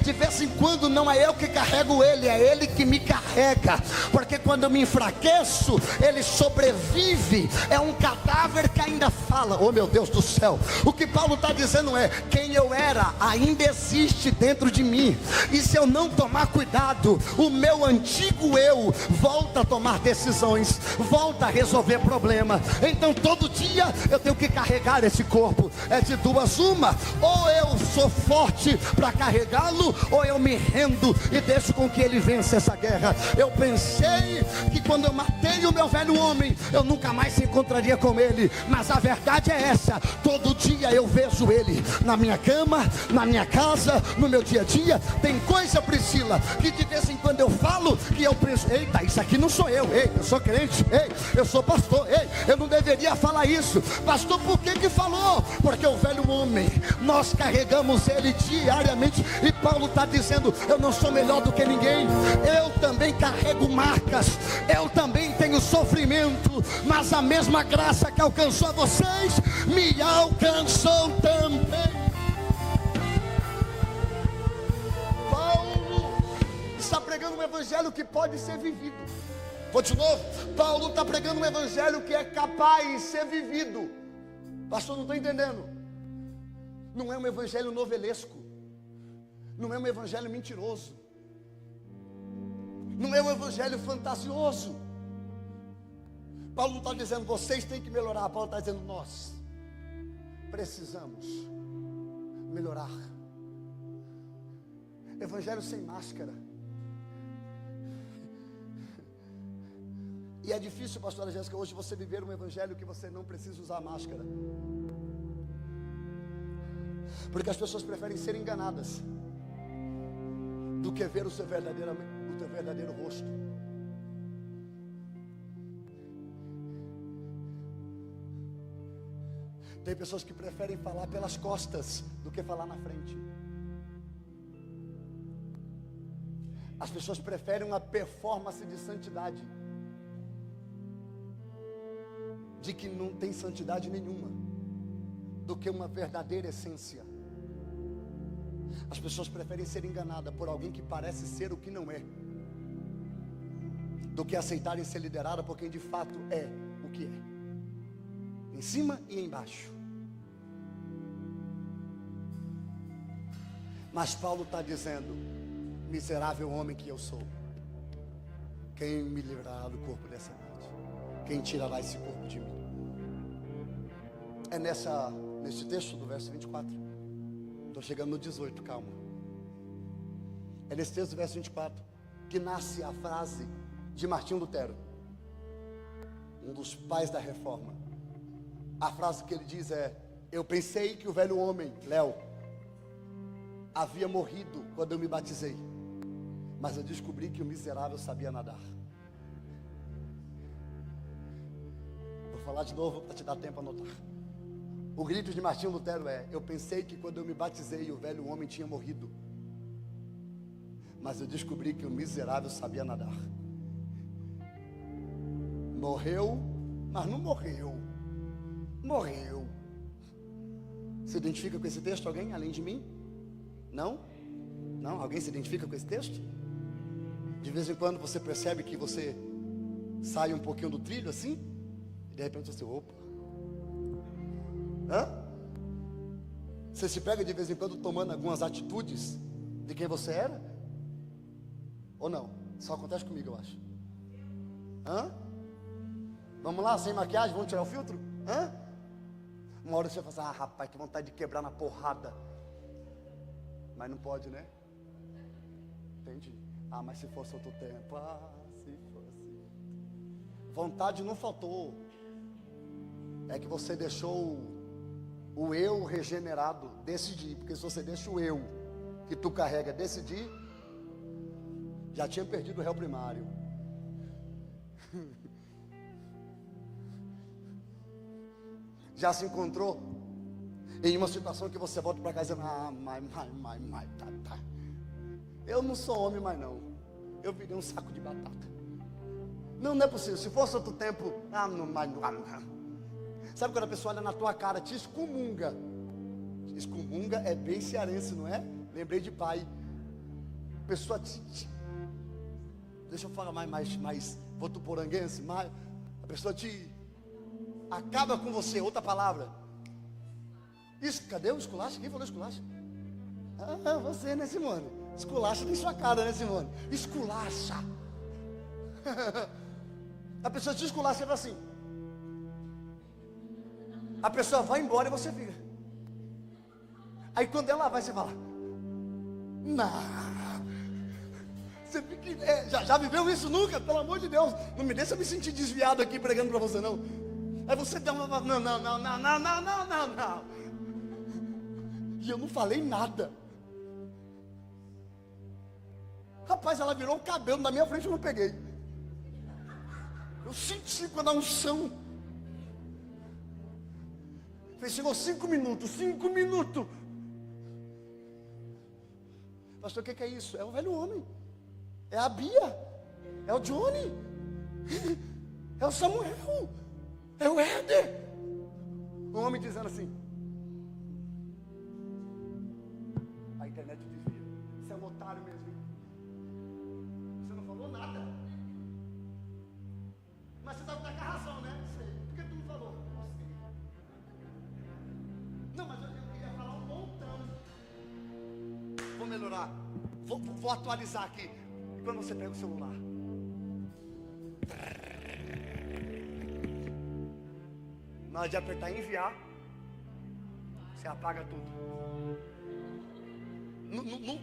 [SPEAKER 1] de vez em quando não é eu que carrego ele, é ele que me carrega, porque quando eu me enfraqueço, ele sobrevive. É um cadáver que ainda fala. Oh meu Deus do céu, o que Paulo está dizendo é: quem eu era ainda existe dentro de mim, e se eu não tomar cuidado, o meu antigo eu volta a tomar decisões, volta a resolver problema. Então todo dia eu tenho que carregar esse corpo. É de duas uma: ou eu sou forte para carregá-lo, ou eu me rendo e deixo com que ele vença essa guerra. Eu pensei que quando eu matei o meu velho homem, eu nunca mais se encontraria com ele, mas a verdade é essa: todo dia eu vejo ele na minha cama, na minha casa, no meu dia a dia. Tem coisa, Priscila, que de vez em quando eu falo, que eu penso: eita, isso aqui não sou eu, ei, eu sou crente, ei, eu sou pastor, ei, eu não deveria falar isso. Pastor, por que falou? Porque o velho homem, nós carregamos ele diariamente. E Paulo está dizendo: eu não sou melhor do que ninguém, eu também carrego marcas, eu também tenho sofrimento, mas a mesma graça que alcançou a vocês, me alcançou também. Está pregando um evangelho que pode ser vivido. Vou de novo. Paulo está pregando um evangelho que é capaz de ser vivido. Pastor, não estou entendendo. Não é um evangelho novelesco, não é um evangelho mentiroso, não é um evangelho fantasioso. Paulo não está dizendo vocês têm que melhorar. Paulo está dizendo nós precisamos melhorar. Evangelho sem máscara. E é difícil, pastora Jéssica, hoje você viver um evangelho que você não precisa usar máscara, porque as pessoas preferem ser enganadas do que ver o teu verdadeiro rosto. Tem pessoas que preferem falar pelas costas do que falar na frente. As pessoas preferem uma performance de santidade, de que não tem santidade nenhuma, do que uma verdadeira essência. As pessoas preferem ser enganadas por alguém que parece ser o que não é, do que aceitarem ser liderada por quem de fato é o que é, em cima e embaixo. Mas Paulo está dizendo: miserável homem que eu sou, quem me livrará do corpo dessa morte? Quem tirará esse corpo de mim? É nesse texto do verso 24. Estou chegando no 18, calma. É nesse texto do verso 24 que nasce a frase de Martinho Lutero, um dos pais da reforma. A frase que ele diz é: eu pensei que o velho homem, Léo, havia morrido quando eu me batizei, mas eu descobri que o miserável sabia nadar. Vou falar de novo para te dar tempo a anotar. O grito de Martinho Lutero é: eu pensei que quando eu me batizei o velho homem tinha morrido, mas eu descobri que o miserável sabia nadar. Morreu, mas não morreu. Morreu. Se identifica com esse texto alguém além de mim? Não? Não? Alguém se identifica com esse texto? De vez em quando você percebe que você sai um pouquinho do trilho assim, e de repente você, opa. Hã? Você se pega de vez em quando tomando algumas atitudes de quem você era? Ou não? Só acontece comigo, eu acho. Hã? Vamos lá, sem maquiagem, vamos tirar o filtro? Hã? Uma hora você fala assim: ah, rapaz, que vontade de quebrar na porrada. Mas não pode, né? Entendi. Ah, mas se fosse outro tempo. Ah, se fosse. Vontade não faltou. É que você deixou o eu regenerado decidir. Porque se você deixa o eu que tu carrega decidir, já tinha perdido o réu primário. Já se encontrou em uma situação que você volta para casa e diz: ah, mas, tá. Eu não sou homem mais não. Eu virei um saco de batata. Não é possível. Se fosse outro tempo, não. Sabe quando a pessoa olha na tua cara, te excomunga? Excomunga é bem cearense, não é? Lembrei de pai. A pessoa deixa eu falar mais votuporanguense, a pessoa te acaba com você. Outra palavra. Isso, cadê o esculacho? Quem falou esculacho? Ah, você, né, Simone? Esculacha tem sua cara, né, Simone? Esculacha. A pessoa te esculacha e fala assim. A pessoa vai embora e você fica. Aí quando ela vai, você fala: não. Você fica, já viveu isso nunca? Pelo amor de Deus, não me deixa me sentir desviado aqui pregando para você, não. Aí você dá uma... Não. E eu não falei nada. Rapaz, ela virou o cabelo na minha frente, eu não peguei. Eu senti quando a unção. Falei: chegou 5 minutos. Pastor, o que é isso? É o velho homem. É a Bia. É o Johnny. É o Samuel. É o Éder. Um homem dizendo assim. A internet desvia. Você é um otário mesmo. Você não falou nada. Mas você sabe que tá com a razão, né? Sei. Por que tu não falou? Não sei. Não, mas eu queria falar um montão. Vou melhorar. Vou atualizar aqui. E quando você pega o celular, na hora de apertar em enviar, você apaga tudo.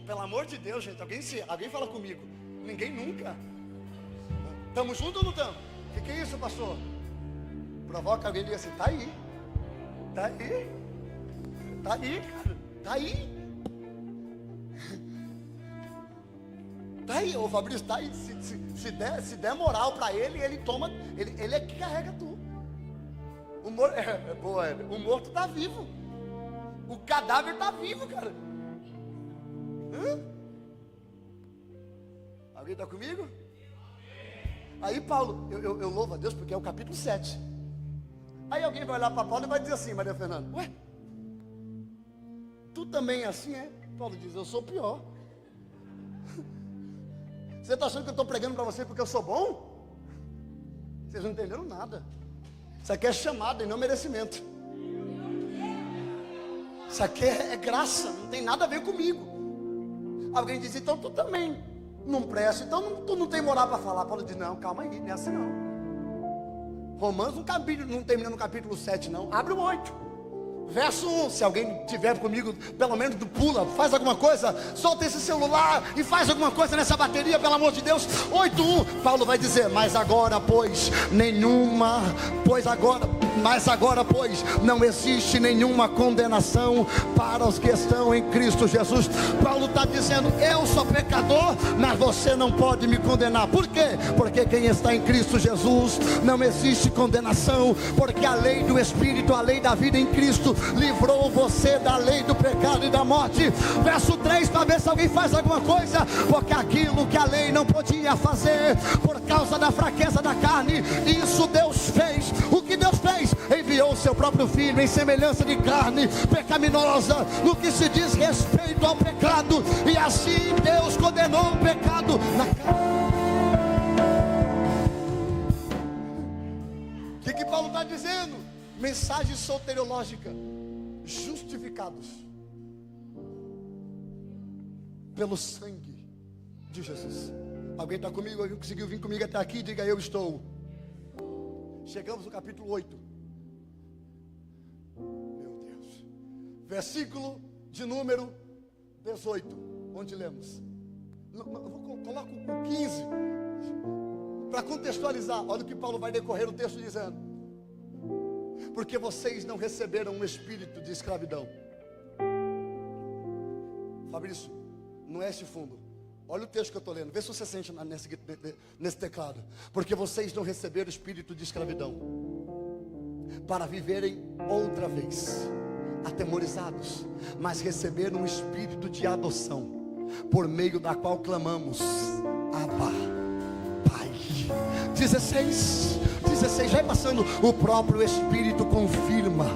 [SPEAKER 1] Pelo amor de Deus, gente, alguém fala comigo. Ninguém nunca. Estamos juntos ou não estamos? O que é isso, pastor? Provoca alguém e diz assim: tá aí, cara, tá aí. Tá aí, ô Fabrício, tá aí. Se der moral pra ele toma, ele é que carrega tudo. O morto tá vivo. O cadáver tá vivo, cara. Hã? Alguém está comigo? Aí Paulo, eu louvo a Deus porque é o capítulo 7. Aí alguém vai olhar para Paulo e vai dizer assim: Maria Fernanda, ué, tu também é assim, é? Paulo diz: eu sou pior. Você está achando que eu estou pregando para você porque eu sou bom? Vocês não entenderam nada. Isso aqui é chamada e não merecimento. Isso aqui é graça, não tem nada a ver comigo. Alguém diz, então tu também não presta, então tu não tem moral para falar. Paulo diz, não, calma aí, não é assim não. Romanos não termina no capítulo 7 não, abre o 8. Verso 1, se alguém tiver comigo, pelo menos pula, faz alguma coisa, solta esse celular e faz alguma coisa nessa bateria, pelo amor de Deus. 8:1, Paulo vai dizer, mas agora pois não existe nenhuma condenação para os que estão em Cristo Jesus. Paulo está dizendo, eu sou pecador, mas você não pode me condenar. Por quê? Porque quem está em Cristo Jesus, não existe condenação, porque a lei do Espírito, a lei da vida em Cristo, livrou você da lei do pecado e da morte. Verso 3, para ver se alguém faz alguma coisa, porque aquilo que a lei não podia fazer, por causa da fraqueza da carne, isso Deus fez. O que Deus fez? Enviou o seu próprio Filho em semelhança de carne pecaminosa, no que se diz respeito ao pecado, e assim Deus condenou o pecado na carne. O que Paulo está dizendo? Mensagem soteriológica: justificados pelo sangue de Jesus. Alguém está comigo? Alguém conseguiu vir comigo até aqui? Diga, eu estou. Chegamos no capítulo 8. Meu Deus. Versículo de número 18, onde lemos. Coloca o 15 para contextualizar. Olha o que Paulo vai decorrer o texto dizendo: porque vocês não receberam um espírito de escravidão. Fabrício, não é esse fundo. Olha o texto que eu estou lendo, vê se você sente nesse teclado. Porque vocês não receberam o espírito de escravidão, para viverem outra vez atemorizados, mas receberam um espírito de adoção, por meio da qual clamamos, Abba, Pai. 16, vai passando. O próprio Espírito confirma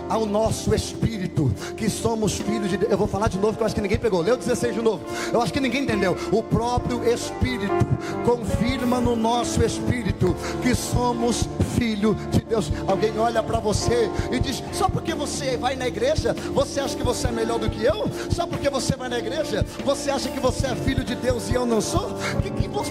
[SPEAKER 1] ao nosso espírito que somos filhos de Deus. Eu vou falar de novo, que eu acho que ninguém pegou. Leu 16 de novo, eu acho que ninguém entendeu. O próprio Espírito confirma no nosso espírito que somos filho de Deus. Alguém olha para você e diz, só porque você vai na igreja, você acha que você é melhor do que eu? Só porque você vai na igreja, você acha que você é filho de Deus e eu não sou?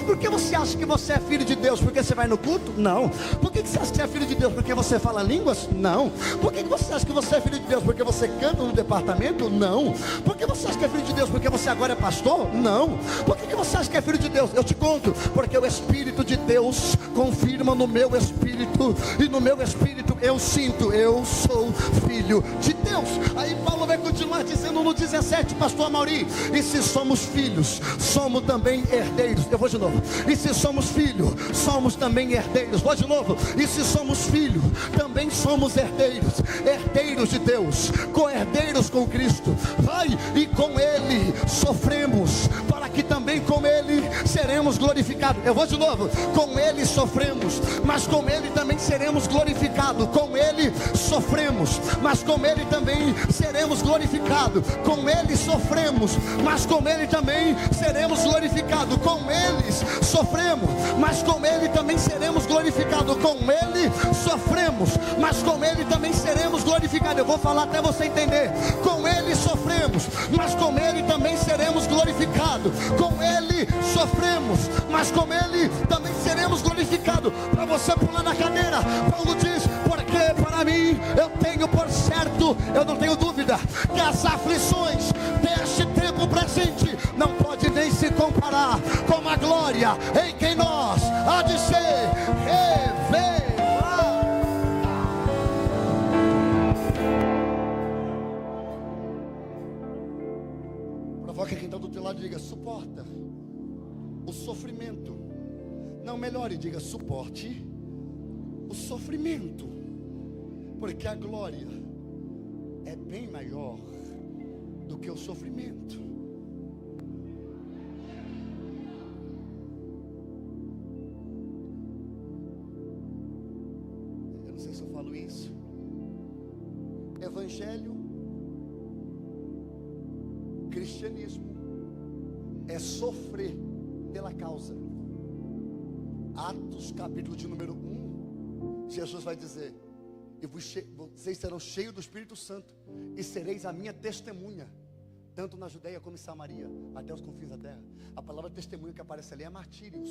[SPEAKER 1] Por que você acha que você é filho de Deus? Porque você vai no culto? Não. Por que você acha que você é filho de Deus? Porque você fala línguas? Não. Por que você acha que você é filho de Deus? Porque você canta no departamento? Não. Por que você acha que é filho de Deus? Porque você agora é pastor? Não. Por que você acha que é filho de Deus? Eu te conto, porque o Espírito de Deus confirma no meu espírito, e no meu espírito eu sinto, eu sou filho de Deus. Aí Paulo vai continuar dizendo no 17, pastor Amauri, e se somos filhos, somos também herdeiros. Eu vou de novo. E se somos filhos, somos também herdeiros. Vou de novo. E se somos filhos, também somos herdeiros. Herdeiros de Deus, co-herdeiros com Cristo. Vai, e com Ele sofremos, para que também com Ele seremos glorificados. Eu vou de novo. Com Ele sofremos, mas com Ele também seremos glorificados. Com Ele sofremos, mas com Ele também seremos glorificados. Com Ele sofremos, mas com Ele também seremos glorificados. Com eles sofremos, mas com Ele também seremos glorificados. Com Ele sofremos, mas com Ele também seremos glorificados. Eu vou falar até você entender. Com Ele sofremos, mas com Ele também seremos glorificados. Com Ele sofremos, mas com Ele também seremos glorificados. Para você pular na cadeira, Paulo diz, porque para mim eu tenho por certo, eu não tenho dúvida, que as aflições deste tempo presente não pode nem se comparar com a glória em quem nós há de ser revelado. Provoca quem está do teu lado e diga, suporta o sofrimento. Não, melhore, diga, suporte o sofrimento, porque a glória é bem maior do que o sofrimento. Eu não sei se eu falo isso. Evangelho, cristianismo é sofrer pela causa. Atos capítulo de número 1, Jesus vai dizer, e vocês serão cheios do Espírito Santo, e sereis a minha testemunha, tanto na Judeia como em Samaria, até os confins da terra. A palavra testemunho que aparece ali é martírios.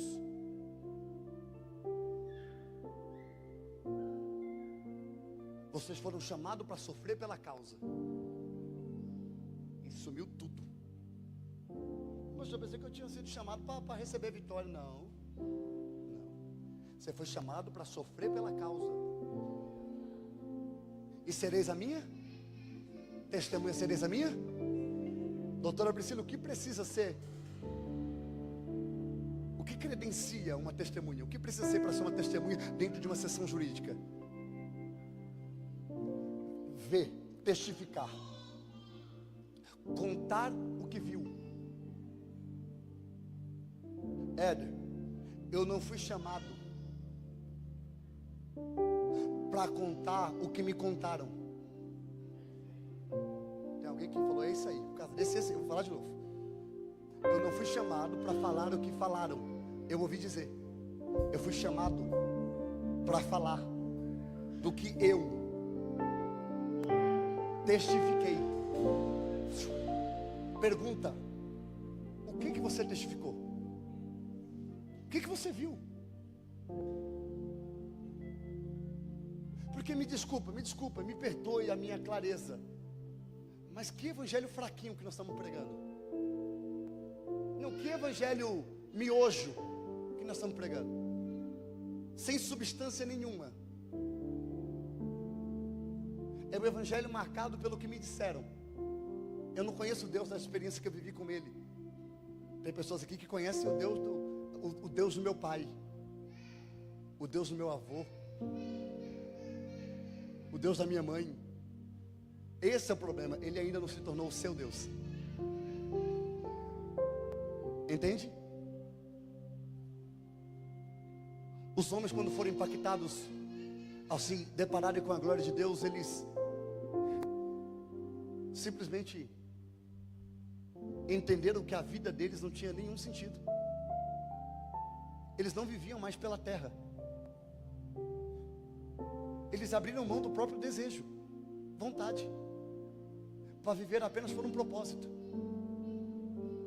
[SPEAKER 1] Vocês foram chamados para sofrer pela causa. E sumiu tudo. Mas eu pensei que eu tinha sido chamado para receber vitória. Não. Você foi chamado para sofrer pela causa. E sereis a minha? Testemunha, sereis a minha? Doutora Priscila, o que precisa ser? O que credencia uma testemunha? O que precisa ser para ser uma testemunha dentro de uma sessão jurídica? Ver, testificar, contar o que viu. Éder, eu não fui chamado para contar o que me contaram. Tem alguém que falou, é isso aí, por causa desse, eu vou falar de novo. Eu não fui chamado para falar o que falaram. Eu ouvi dizer, eu fui chamado para falar do que eu testifiquei. Pergunta: o que você testificou? O que você viu? Porque me desculpa, me perdoe a minha clareza, mas que evangelho fraquinho que nós estamos pregando. Não, que evangelho miojo que nós estamos pregando, sem substância nenhuma. É o evangelho marcado pelo que me disseram. Eu não conheço Deus da experiência que eu vivi com Ele. Tem pessoas aqui que conhecem o Deus do meu pai, o Deus do meu avô, o Deus da minha mãe. Esse é o problema, Ele ainda não se tornou o seu Deus. Entende? Os homens, quando foram impactados ao se depararem com a glória de Deus, eles simplesmente entenderam que a vida deles não tinha nenhum sentido. Eles não viviam mais pela terra. Eles abriram mão do próprio desejo, vontade, para viver apenas por um propósito: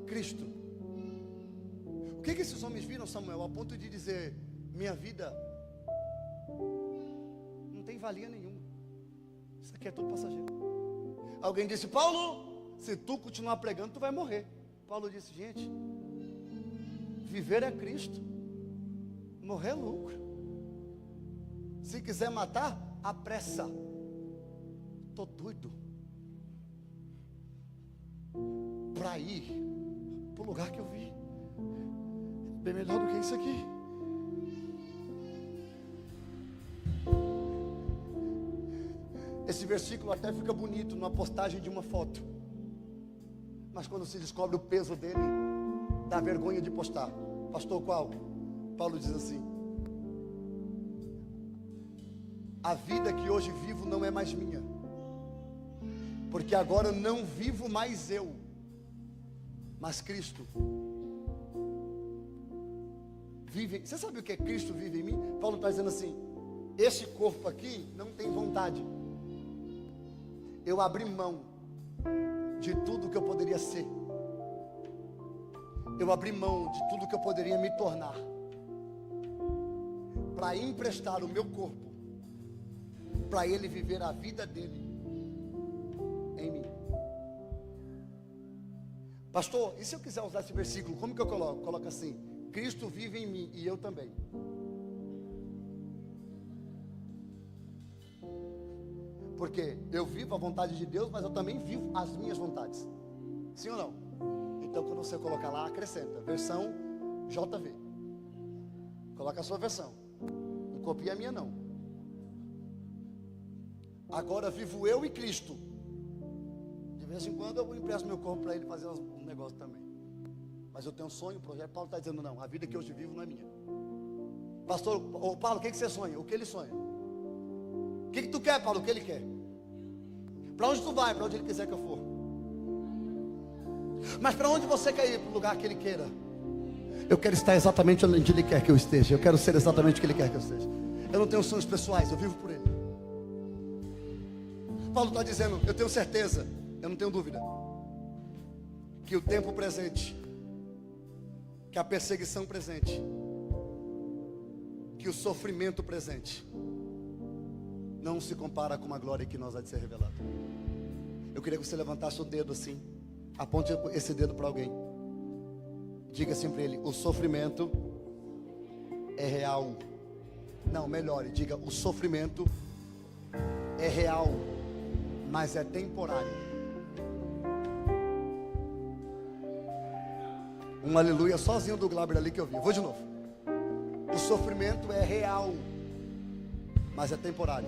[SPEAKER 1] Cristo. O que esses homens viram, Samuel, a ponto de dizer: minha vida não tem valia nenhuma, isso aqui é tudo passageiro. Alguém disse: Paulo, se tu continuar pregando, tu vai morrer. Paulo disse: gente, viver é Cristo, morrer é lucro. Se quiser matar, apressa. Estou doido para ir para o lugar que eu vi. Bem melhor do que isso aqui. Esse versículo até fica bonito numa postagem de uma foto, mas quando se descobre o peso dele, dá vergonha de postar. Pastor, qual? Paulo diz assim: a vida que hoje vivo não é mais minha, porque agora não vivo mais eu, mas Cristo vive. Você sabe o que é Cristo vive em mim? Paulo está dizendo assim: esse corpo aqui não tem vontade. Eu abri mão de tudo que eu poderia ser. Eu abri mão de tudo que eu poderia me tornar, para emprestar o meu corpo para Ele viver a vida dele em mim. Pastor, e se eu quiser usar esse versículo, como que eu coloco? Coloco assim: Cristo vive em mim e eu também. Porque eu vivo a vontade de Deus, mas eu também vivo as minhas vontades. Sim ou não? Então quando você colocar lá, acrescenta versão JV. Coloca a sua versão. Não copia a minha não. Agora vivo eu e Cristo. De vez em quando eu empresto meu corpo para Ele fazer um negócio também. Mas eu tenho um sonho, um projeto. Paulo está dizendo: não, a vida que hoje vivo não é minha. Pastor, ô Paulo, o que você sonha? O que ele sonha? O que tu quer, Paulo? O que ele quer? Para onde tu vai? Para onde ele quiser que eu for. Mas para onde você quer ir? Para o lugar que ele queira. Eu quero estar exatamente onde ele quer que eu esteja. Eu quero ser exatamente o que ele quer que eu seja. Eu não tenho sonhos pessoais, eu vivo por ele. Paulo está dizendo: eu tenho certeza, eu não tenho dúvida. que o tempo presente, que a perseguição presente, que o sofrimento presente não se compara com a glória que nós há de ser revelada. Eu queria que você levantasse o dedo assim, aponte esse dedo para alguém, diga assim para ele: o sofrimento é real. Não, melhore, diga: o sofrimento é real, mas é temporário. Um aleluia sozinho do Glauber ali que eu vi. Vou de novo. O sofrimento é real, mas é temporário.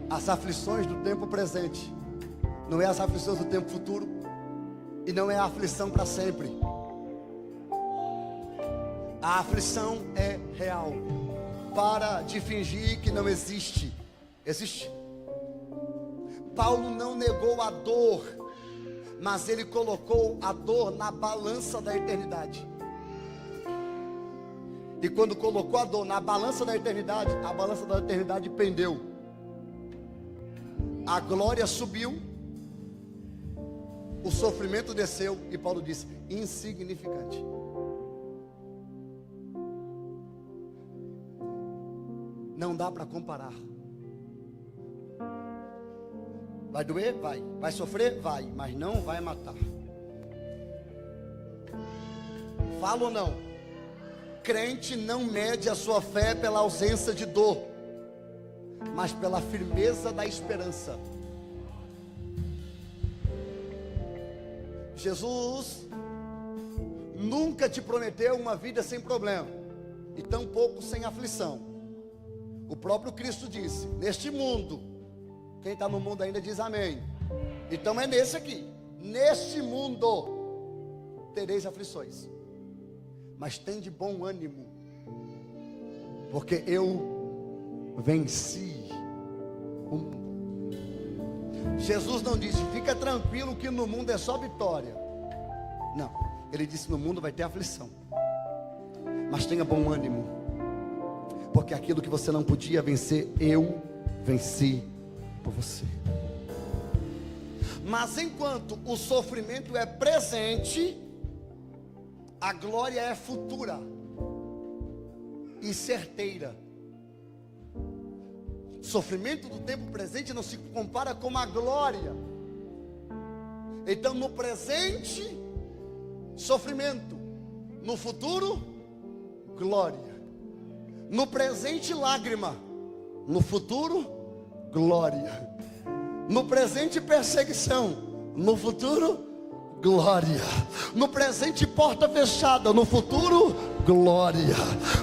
[SPEAKER 1] As aflições do tempo presente não é as aflições do tempo futuro, e não é a aflição para sempre. A aflição é real. Para de fingir que não existe. Existe. Paulo não negou a dor, mas ele colocou a dor na balança da eternidade. E quando colocou a dor na balança da eternidade, a balança da eternidade pendeu. A glória subiu, o sofrimento desceu, e Paulo disse: insignificante. Não dá para comparar. Vai doer? Vai. Vai sofrer? Vai. Mas não vai matar. Fala ou não? Crente não mede a sua fé pela ausência de dor, mas pela firmeza da esperança. Jesus nunca te prometeu uma vida sem problema, e tampouco sem aflição. O próprio Cristo disse: neste mundo, quem está no mundo ainda diz amém. Então é nesse aqui: neste mundo tereis aflições, mas tem de bom ânimo, porque eu venci o mundo. Jesus não disse: fica tranquilo que no mundo é só vitória. Não, ele disse: no mundo vai ter aflição, mas tenha bom ânimo, porque aquilo que você não podia vencer, eu venci por você. Mas enquanto o sofrimento é presente, a glória é futura e certeira. Sofrimento do tempo presente não se compara com a glória. Então no presente, sofrimento; no futuro, glória. No presente, lágrima; no futuro, glória. No presente, perseguição; no futuro, glória. No presente, porta fechada; no futuro, glória.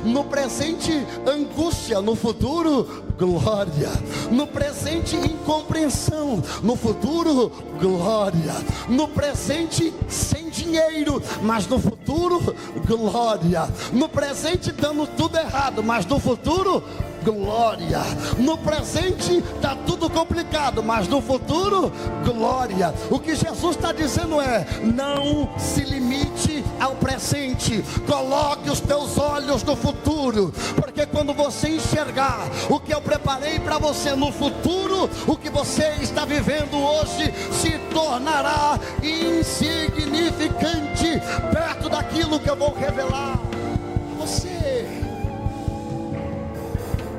[SPEAKER 1] No presente, angústia; no futuro, glória. No presente, incompreensão; no futuro, glória. No presente, sem dinheiro, mas no futuro, glória. No presente, dando tudo errado, mas no futuro, glória. No presente está tudo complicado, mas no futuro, glória. O que Jesus está dizendo é: não se limite ao presente, coloque os teus olhos no futuro, porque quando você enxergar o que eu preparei para você no futuro, o que você está vivendo hoje se tornará insignificante perto daquilo que eu vou revelar a você.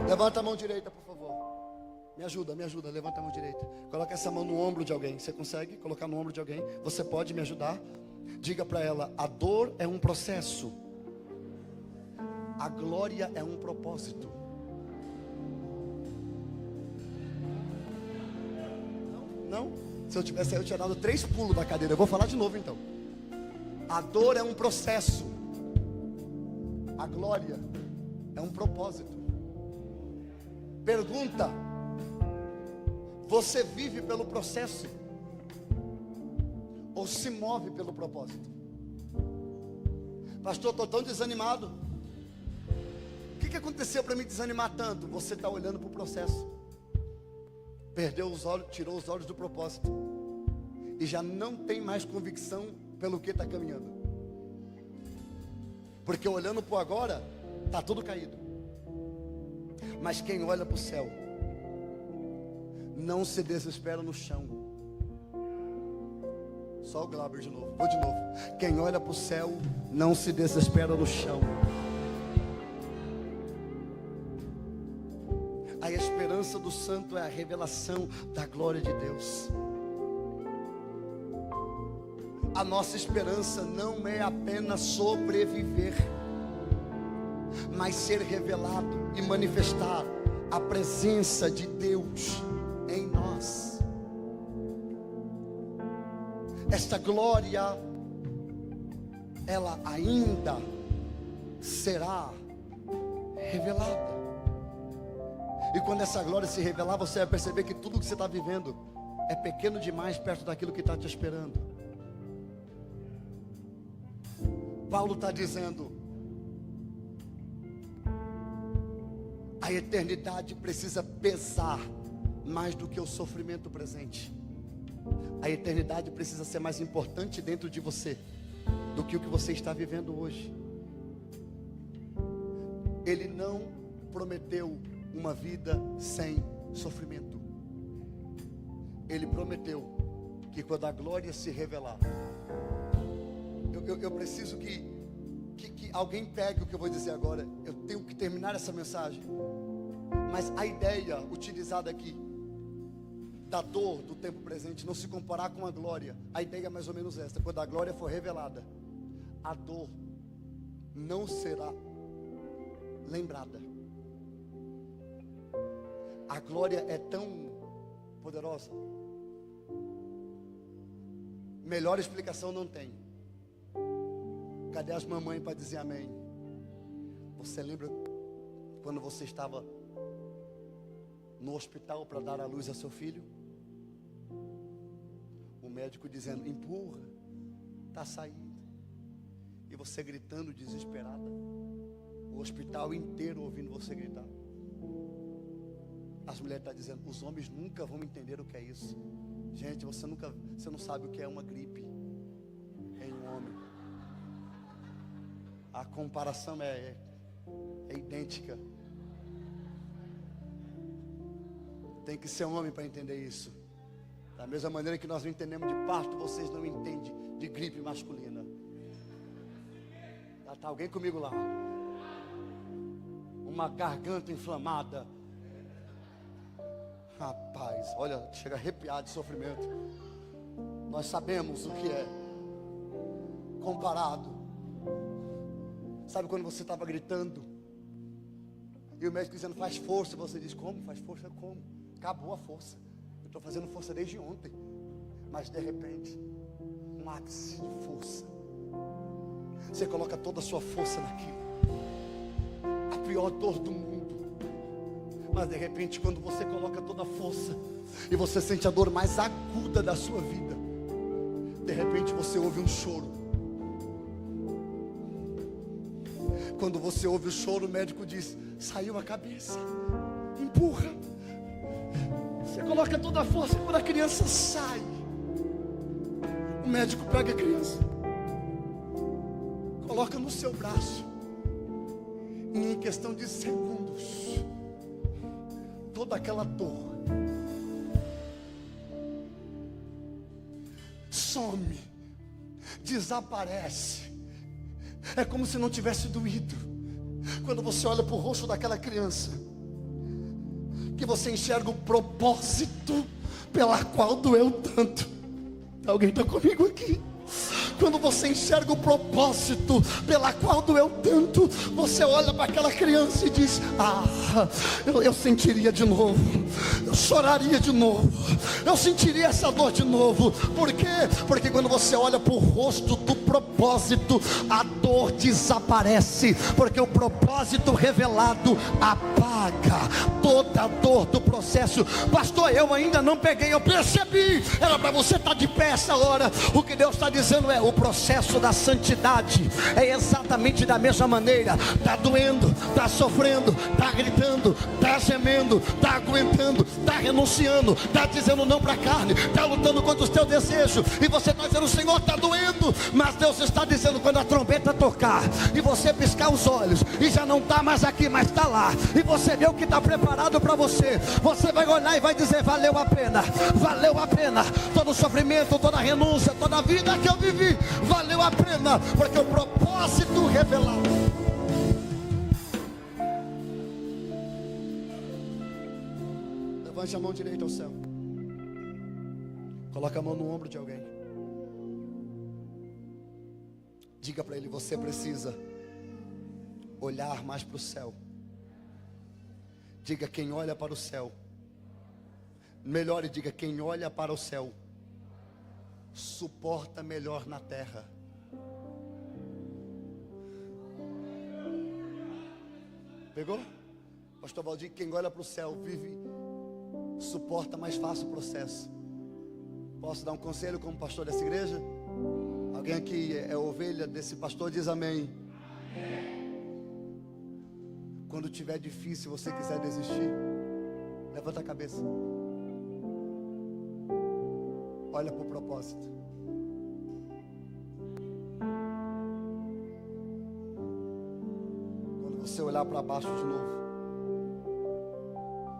[SPEAKER 1] Levanta a mão direita, por favor. Me ajuda, levanta a mão direita. Coloca essa mão no ombro de alguém. Você consegue colocar no ombro de alguém? Você pode me ajudar? Diga para ela: a dor é um processo, a glória é um propósito. Não? Se eu tivesse aí, eu tinha dado 3 pulos da cadeira. Eu vou falar de novo então. A dor é um processo, a glória é um propósito. Pergunta: você vive pelo processo ou se move pelo propósito? Pastor, estou tão desanimado. O que aconteceu para me desanimar tanto? Você está olhando para o processo, perdeu os olhos, tirou os olhos do propósito, e já não tem mais convicção pelo que está caminhando. Porque olhando para o agora, está tudo caído. Mas quem olha para o céu não se desespera no chão, Só o Glauber de novo. Vou de novo. Quem olha para o céu não se desespera no chão. A esperança do santo é a revelação da glória de Deus. A nossa esperança não é apenas sobreviver, mas ser revelado e manifestar a presença de Deus em nós. Esta glória, ela ainda será revelada. E quando essa glória se revelar, você vai perceber que tudo que você está vivendo é pequeno demais perto daquilo que está te esperando. Paulo está dizendo: a eternidade precisa pesar mais do que o sofrimento presente. A eternidade precisa ser mais importante dentro de você do que o que você está vivendo hoje. Ele não prometeu uma vida sem sofrimento. Ele prometeu que quando a glória se revelar, eu preciso que alguém pegue o que eu vou dizer agora. Eu tenho que terminar essa mensagem. Mas a ideia utilizada aqui da dor do tempo presente não se comparar com a glória. A ideia é mais ou menos esta: quando a glória for revelada, a dor não será lembrada. A glória é tão poderosa. Melhor explicação não tem. Cadê as mamães para dizer amém? Você lembra quando você estava no hospital para dar à luz a seu filho? O médico dizendo: empurra, está saindo. E você gritando desesperada. O hospital inteiro ouvindo você gritar. As mulheres estão dizendo: os homens nunca vão entender o que é isso. Gente, você não sabe o que é uma gripe em um homem. A comparação é idêntica. Tem que ser um homem para entender isso. Da mesma maneira que nós não entendemos de parto, vocês não entendem de gripe masculina. Está alguém comigo lá? Uma garganta inflamada. Rapaz, olha, chega a arrepiar de sofrimento. Nós sabemos o que é comparado. Sabe quando você estava gritando e o médico dizendo: faz força, você diz: como? Faz força como? Acabou a força. Eu estou fazendo força desde ontem. Mas de repente, um ápice de força. Você coloca toda a sua força naquilo. A pior dor do mundo. Mas de repente, quando você coloca toda a força e você sente a dor mais aguda da sua vida, de repente você ouve um choro. Quando você ouve o choro, o médico diz: saiu a cabeça, empurra. Você coloca toda a força e quando a criança sai, o médico pega a criança, coloca no seu braço, e em questão de segundos, toda aquela dor some, desaparece. É como se não tivesse doído. Quando você olha para o rosto daquela criança, que você enxerga o propósito pela qual doeu tanto. Alguém está comigo aqui? Quando você enxerga o propósito pela qual doeu tanto, você olha para aquela criança e diz: eu sentiria de novo, eu choraria de novo, eu sentiria essa dor de novo. Por quê? Porque quando você olha para o rosto do propósito, a dor desaparece, porque o propósito revelado apaga toda a dor do processo. Pastor, eu ainda não peguei, eu percebi. Era para você estar de pé essa hora. O que Deus está dizendo é: o processo da santidade é exatamente da mesma maneira. Está doendo, está sofrendo, está gritando, está gemendo, está aguentando, está renunciando, está dizendo não para a carne, está lutando contra os teus desejos, e você está dizendo: Senhor, está doendo, mas Deus está dizendo: quando a trombeta tocar e você piscar os olhos e já não está mais aqui, mas está lá, e você vê o que está preparado para você, você vai olhar e vai dizer: valeu a pena, todo o sofrimento, toda a renúncia, toda a vida que eu vivi, valeu a pena, porque o propósito revelado. Levante a mão direita ao céu, coloca a mão no ombro de alguém, diga para ele: você precisa olhar mais para o céu. Diga: quem olha para o céu, melhor, e diga: quem olha para o céu suporta melhor na terra. Pegou? Pastor Valdir, quem olha para o céu suporta mais fácil o processo. Posso dar um conselho como pastor dessa igreja? Alguém aqui é ovelha desse pastor? Diz amém. Quando tiver difícil, você quiser desistir, levanta a cabeça, olha para o propósito. Quando você olhar para baixo de novo,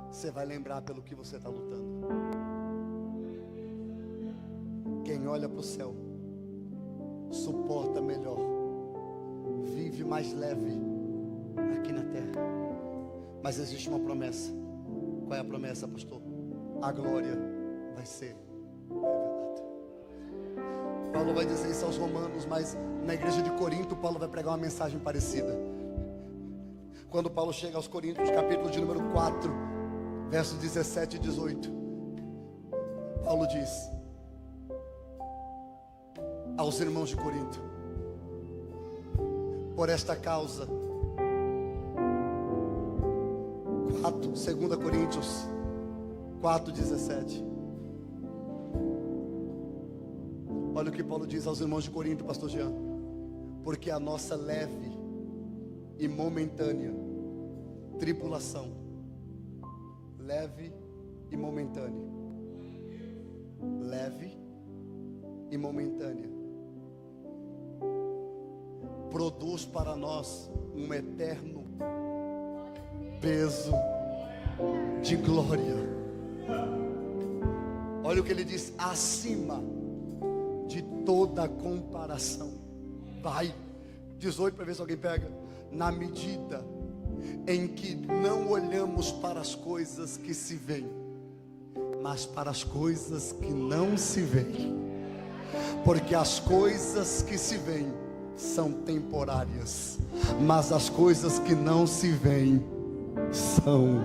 [SPEAKER 1] você vai lembrar pelo que você está lutando. Quem olha para o céu suporta melhor, vive mais leve aqui na terra. Mas existe uma promessa. Qual é a promessa, pastor? A glória vai ser revelada. Paulo vai dizer isso aos romanos, mas na igreja de Corinto Paulo vai pregar uma mensagem parecida. Quando Paulo chega aos Coríntios, capítulo de número 4, versos 17 e 18, Paulo diz aos irmãos de Corinto: por esta causa, 2 Coríntios 4:17. Olha o que Paulo diz aos irmãos de Corinto, pastor Jean: porque a nossa leve e momentânea tribulação, leve e momentânea, leve e momentânea, produz para nós um eterno peso de glória. Olha o que ele diz: acima de toda comparação. Vai, 18, para ver se alguém pega. Na medida em que não olhamos para as coisas que se veem, mas para as coisas que não se veem, porque as coisas que se veem são temporárias, mas as coisas que não se veem são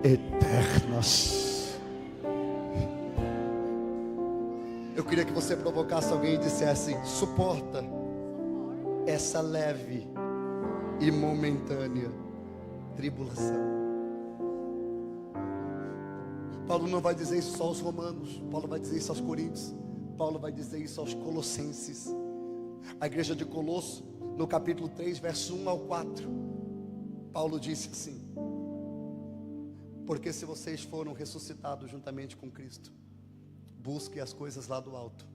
[SPEAKER 1] eternas. Eu queria que você provocasse alguém e dissesse: suporta essa leve e momentânea tribulação. Paulo não vai dizer isso só aos romanos, Paulo vai dizer isso aos coríntios, Paulo vai dizer isso aos colossenses. A igreja de Colosso, no capítulo 3, verso 1 ao 4, Paulo disse assim: porque se vocês foram ressuscitados juntamente com Cristo, busquem as coisas lá do alto,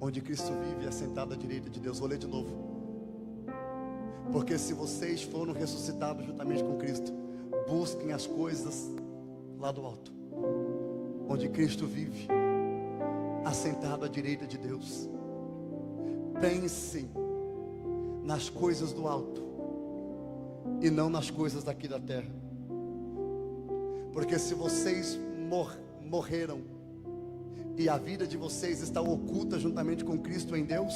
[SPEAKER 1] onde Cristo vive assentado à direita de Deus. Vou ler de novo. Porque se vocês foram ressuscitados juntamente com Cristo, busquem as coisas lá do alto, onde Cristo vive assentado à direita de Deus. Pensem nas coisas do alto e não nas coisas daqui da terra. Porque se vocês morreram e a vida de vocês está oculta juntamente com Cristo em Deus,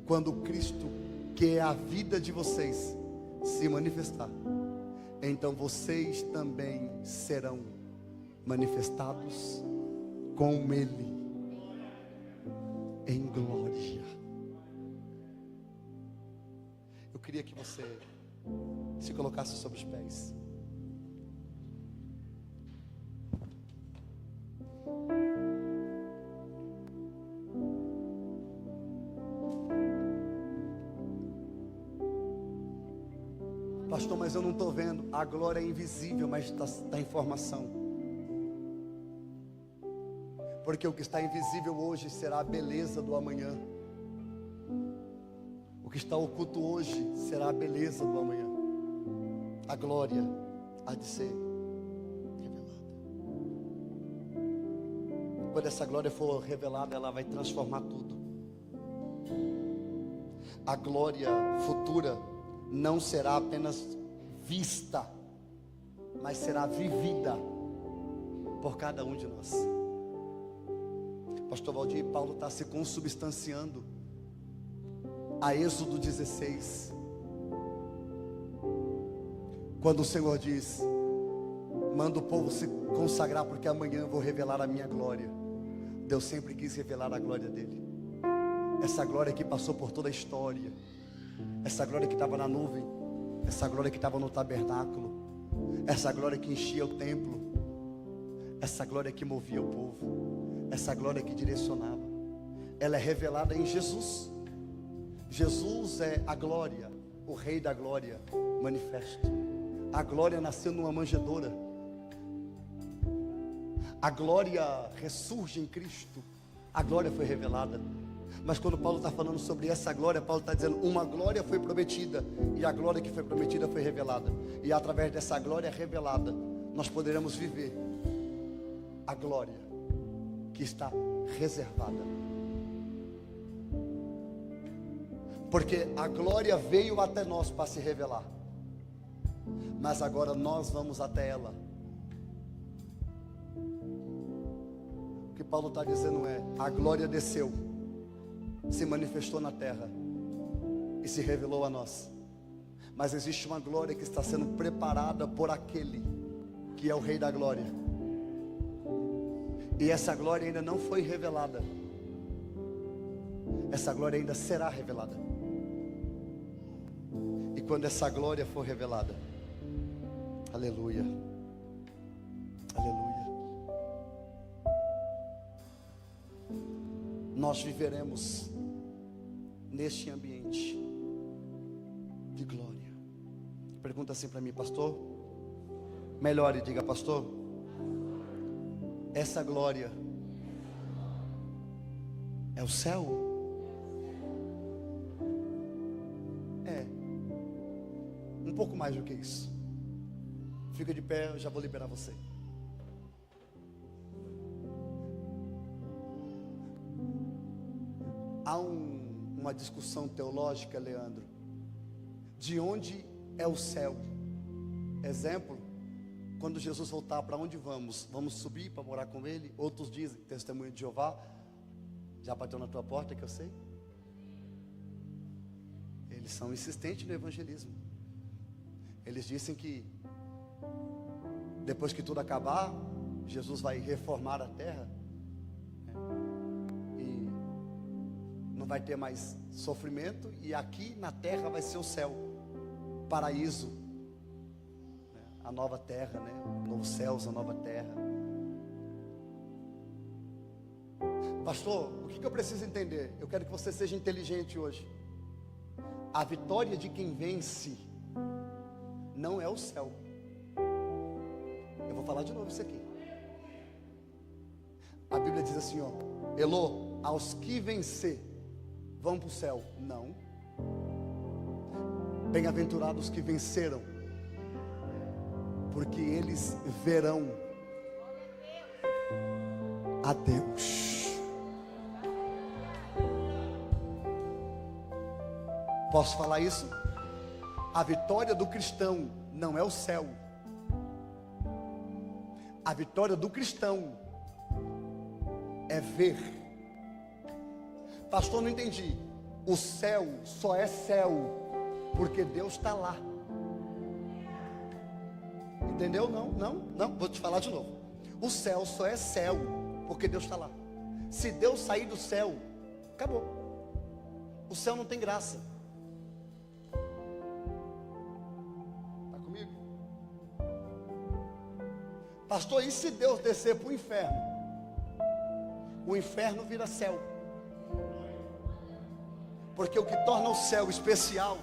[SPEAKER 1] quando Cristo, que é a vida de vocês, se manifestar, então vocês também serão manifestados com Ele em glória. Eu queria que você se colocasse sobre os pés. pastor, mas eu não estou vendo. A glória é invisível, mas está em formação. Porque o que está invisível hoje será a beleza do amanhã. O que está oculto hoje será a beleza do amanhã. A glória há de ser revelada. Quando essa glória for revelada, ela vai transformar tudo. A glória futura não será apenas vista, mas será vivida por cada um de nós. Pastor Valdir, Paulo está se consubstanciando a Êxodo 16, quando o Senhor diz: manda o povo se consagrar, porque amanhã eu vou revelar a minha glória. Deus sempre quis revelar a glória dele. Essa glória que passou por toda a história, essa glória que estava na nuvem, essa glória que estava no tabernáculo, essa glória que enchia o templo, essa glória que movia o povo, essa glória que direcionava, ela é revelada em Jesus. Jesus é a glória, o Rei da glória manifesto. A glória nasceu numa manjedoura. A glória ressurge em Cristo. A glória foi revelada. Mas quando Paulo está falando sobre essa glória, Paulo está dizendo: uma glória foi prometida, e a glória que foi prometida foi revelada. E através dessa glória revelada, nós poderemos viver a glória que está reservada. Porque a glória veio até nós para se revelar, mas agora nós vamos até ela. O que Paulo está dizendo é: a glória desceu, se manifestou na terra e se revelou a nós. Mas existe uma glória que está sendo preparada por aquele que é o Rei da glória. E essa glória ainda não foi revelada. Essa glória ainda será revelada. E quando essa glória for revelada, aleluia, aleluia, nós viveremos neste ambiente de glória. Pergunta assim para mim: pastor, melhore, diga: pastor, essa glória é o céu? É um pouco mais do que isso. Fica de pé, eu já vou liberar você. Há uma discussão teológica, Leandro, de onde é o céu. Exemplo, quando Jesus voltar, para onde vamos? Vamos subir para morar com Ele? Outros dizem, testemunho de Jeová, já bateu na tua porta, que eu sei. Eles são insistentes no evangelismo. Eles dizem que depois que tudo acabar, Jesus vai reformar a terra, e não vai ter mais sofrimento, e aqui na terra vai ser o céu, paraíso, a nova terra, novos céus, a nova terra. Pastor, o que eu preciso entender? Eu quero que você seja inteligente hoje. A vitória de quem vence não é o céu. Eu vou falar de novo isso aqui. A Bíblia diz assim, ó: Elô, aos que vencer vão para o céu. Não. Bem-aventurados os que venceram, porque eles verão a Deus. Posso falar isso? A vitória do cristão não é o céu. A vitória do cristão é ver. Pastor, não entendi. O céu só é céu porque Deus está lá. Entendeu? Não, vou te falar de novo. O céu só é céu porque Deus está lá. Se Deus sair do céu, acabou. O céu não tem graça. Está comigo? Pastor, e se Deus descer para o inferno? O inferno vira céu. Porque o que torna o céu especial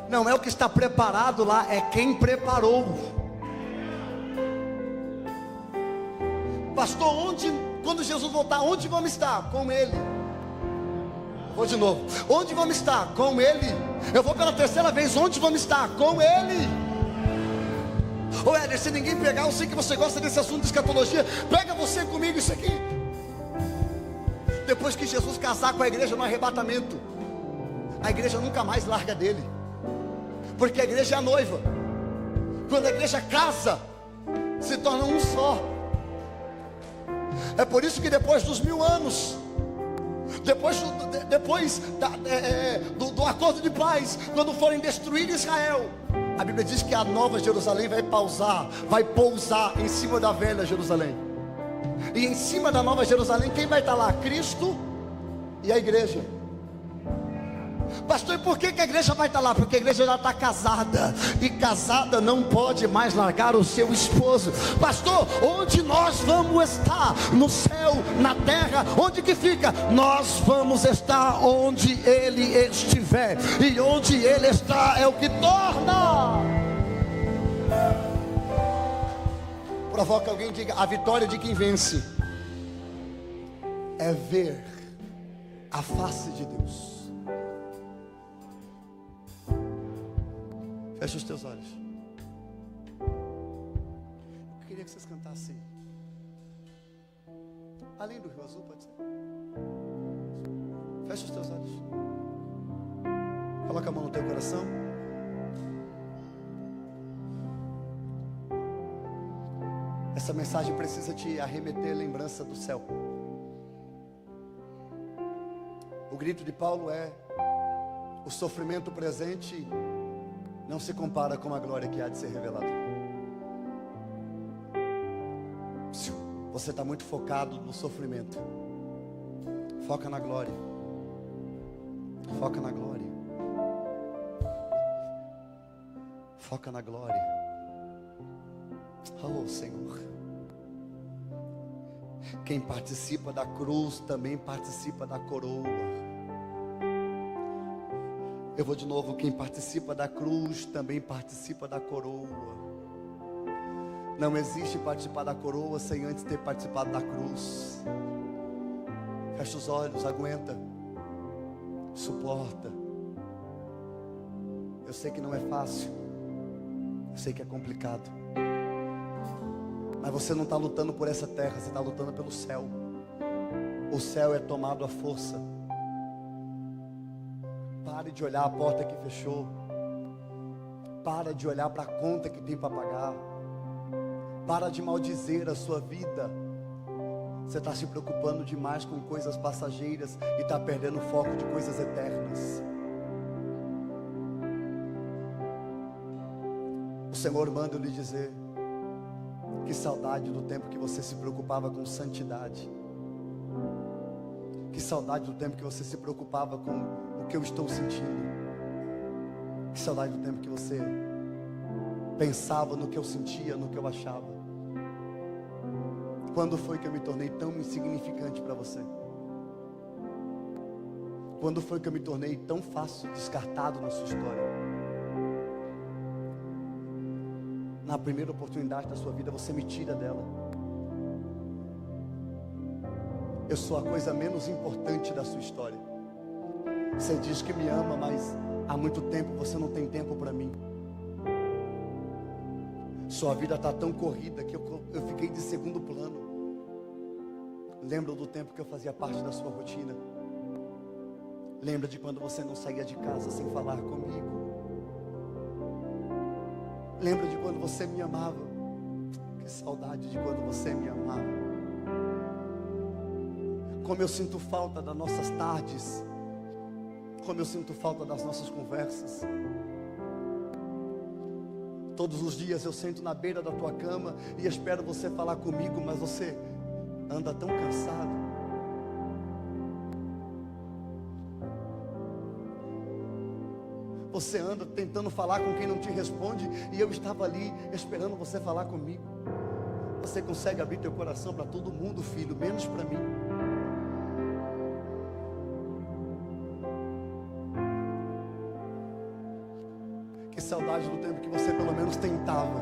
[SPEAKER 1] Não é o que está preparado lá, é quem preparou. Pastor, quando Jesus voltar, onde vamos estar? Com Ele. Vou de novo. Onde vamos estar? Com Ele. Eu vou pela terceira vez. Onde vamos estar? Com Ele. Ô Éder, se ninguém pegar, eu sei que você gosta desse assunto de escatologia. Pega você comigo isso aqui. Depois que Jesus casar com a igreja no arrebatamento, a igreja nunca mais larga dele, porque a igreja é a noiva. Quando a igreja casa, se torna um só. É por isso que depois dos 1000 anos, depois do acordo de paz, quando forem destruir Israel, a Bíblia diz que a nova Jerusalém vai pousar em cima da velha Jerusalém. E em cima da nova Jerusalém, quem vai estar lá? Cristo e a igreja. Pastor, e por que a igreja vai estar lá? Porque a igreja já está casada, e casada não pode mais largar o seu esposo. Pastor, onde nós vamos estar? No céu, na terra, onde que fica? Nós vamos estar onde Ele estiver, e onde Ele está é o que torna. Provoca alguém, diga: a vitória de quem vence é ver a face de Deus. Feche os teus olhos. Eu queria que vocês cantassem Além do Rio Azul, pode ser? Feche os teus olhos. Coloca a mão no teu coração. Essa mensagem precisa te arremeter a lembrança do céu. O grito de Paulo é: o sofrimento presente não se compara com a glória que há de ser revelada. Você está muito focado no sofrimento. Foca na glória. Foca na glória. Foca na glória. Oh, Senhor. Quem participa da cruz também participa da coroa. Eu vou de novo. Quem participa da cruz também participa da coroa. Não existe participar da coroa sem antes ter participado da cruz. Fecha os olhos, aguenta, suporta. Eu sei que não é fácil, eu sei que é complicado, mas você não está lutando por essa terra, você está lutando pelo céu. O céu é tomado à força. Pare de olhar a porta que fechou. Para de olhar para a conta que tem para pagar. Para de maldizer a sua vida. Você está se preocupando demais com coisas passageiras e está perdendo o foco de coisas eternas. O Senhor manda eu lhe dizer: que saudade do tempo que você se preocupava com santidade. Que saudade do tempo que você se preocupava com o que eu estou sentindo. Que saudade do tempo que você pensava no que eu sentia, no que eu achava. Quando foi que eu me tornei tão insignificante para você? Quando foi que eu me tornei tão fácil, descartado na sua história? Na primeira oportunidade da sua vida, você me tira dela. Eu sou a coisa menos importante da sua história. Você diz que me ama, mas há muito tempo você não tem tempo para mim. Sua vida está tão corrida que eu fiquei de segundo plano. Lembra do tempo que eu fazia parte da sua rotina? Lembra de quando você não saía de casa sem falar comigo? Lembra de quando você me amava? Que saudade de quando você me amava. Como eu sinto falta das nossas tardes. Como eu sinto falta das nossas conversas. Todos os dias eu sento na beira da tua cama e espero você falar comigo, mas você anda tão cansado. Você anda tentando falar com quem não te responde, e eu estava ali esperando você falar comigo. Você consegue abrir teu coração para todo mundo, filho, menos para mim. Que saudade do tempo que você pelo menos tentava.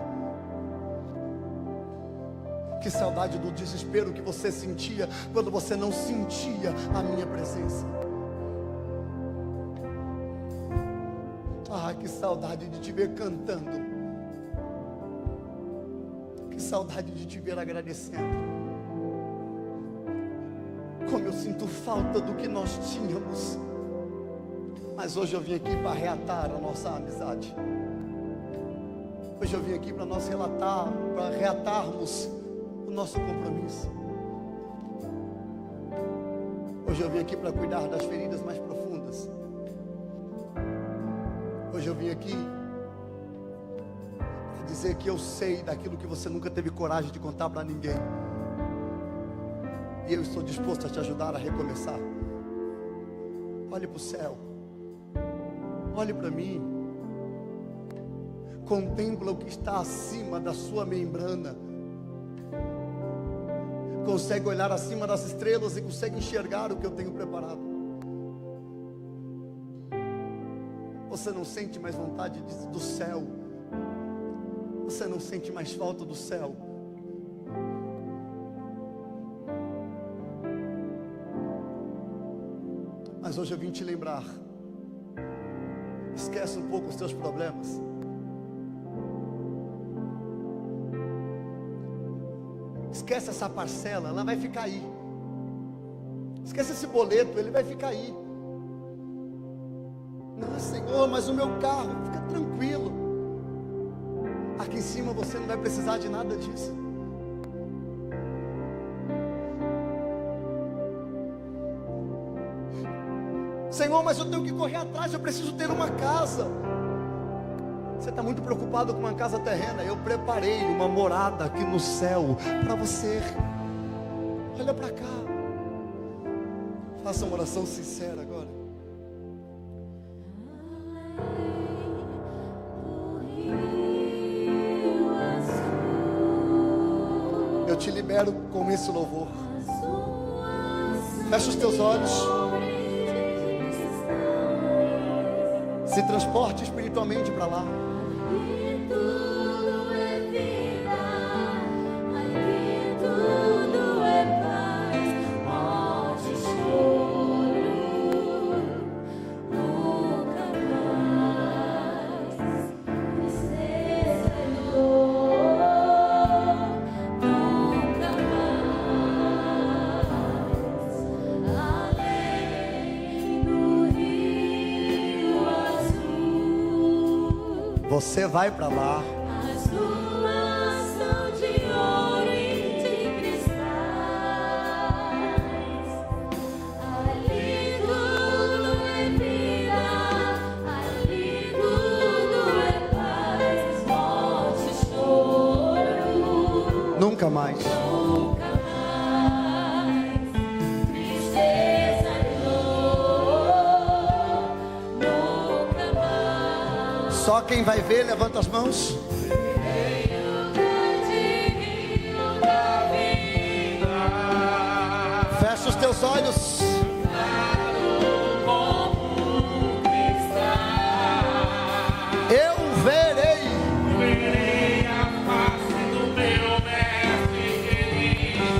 [SPEAKER 1] Que saudade do desespero que você sentia quando você não sentia a minha presença. Ah, que saudade de te ver cantando. Que saudade de te ver agradecendo. Como eu sinto falta do que nós tínhamos. Mas hoje eu vim aqui para reatar a nossa amizade. Hoje eu vim aqui para nós para reatarmos o nosso compromisso. Hoje eu vim aqui para cuidar das feridas mais profundas. Hoje eu vim aqui para dizer que eu sei daquilo que você nunca teve coragem de contar para ninguém. E eu estou disposto a te ajudar a recomeçar. Olhe para o céu. Olhe para mim. Contempla o que está acima da sua membrana. Consegue olhar acima das estrelas e consegue enxergar o que eu tenho preparado. Você não sente mais vontade do céu. Você não sente mais falta do céu. Mas hoje eu vim te lembrar. Esquece um pouco os teus problemas. Esquece essa parcela, ela vai ficar aí. Esquece esse boleto, ele vai ficar aí. Não, Senhor, mas o meu carro, fica tranquilo. Aqui em cima você não vai precisar de nada disso. Senhor, mas eu tenho que correr atrás, eu preciso ter uma casa. Você está muito preocupado com uma casa terrena. Eu preparei uma morada aqui no céu para você. Olha para cá. Faça uma oração sincera agora. Eu te libero com esse louvor. Fecha os teus olhos. Se transporte espiritualmente para lá.
[SPEAKER 2] Ali tudo é vida, ali tudo é paz, morte, choro, nunca mais, tristeza e dor, nunca mais, além do rio azul.
[SPEAKER 1] Você vai para lá.
[SPEAKER 2] As ruas são de ouro e de cristais. Ali tudo é vida, ali tudo é paz, morte, choro,
[SPEAKER 1] Nunca mais.
[SPEAKER 2] nunca mais, tristeza e dor, nunca mais.
[SPEAKER 1] Só quem vai ver, levanta as mãos. Fecha os teus olhos. Eu verei.
[SPEAKER 3] A face do meu mestre querido.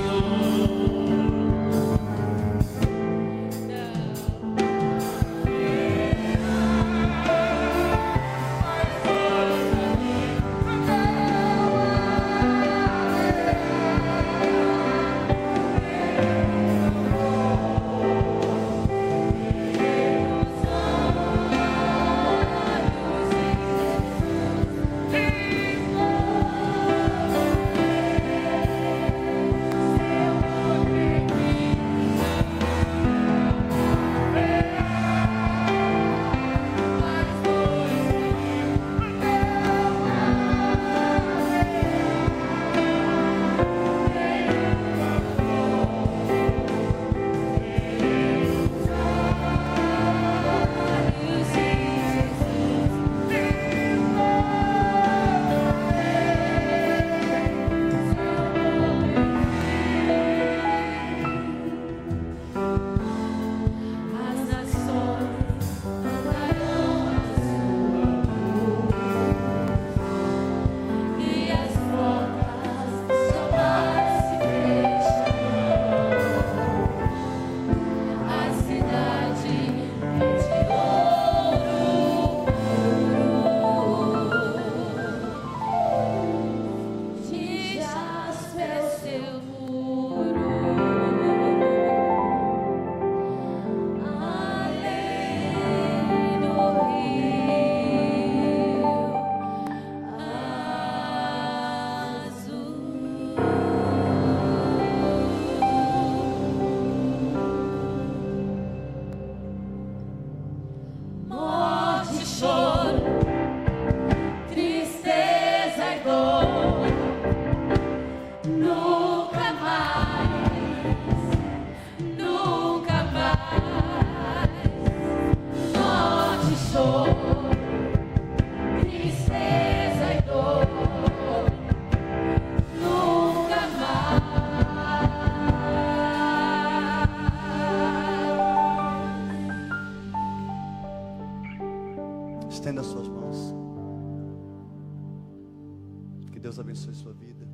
[SPEAKER 1] Que Deus abençoe sua vida.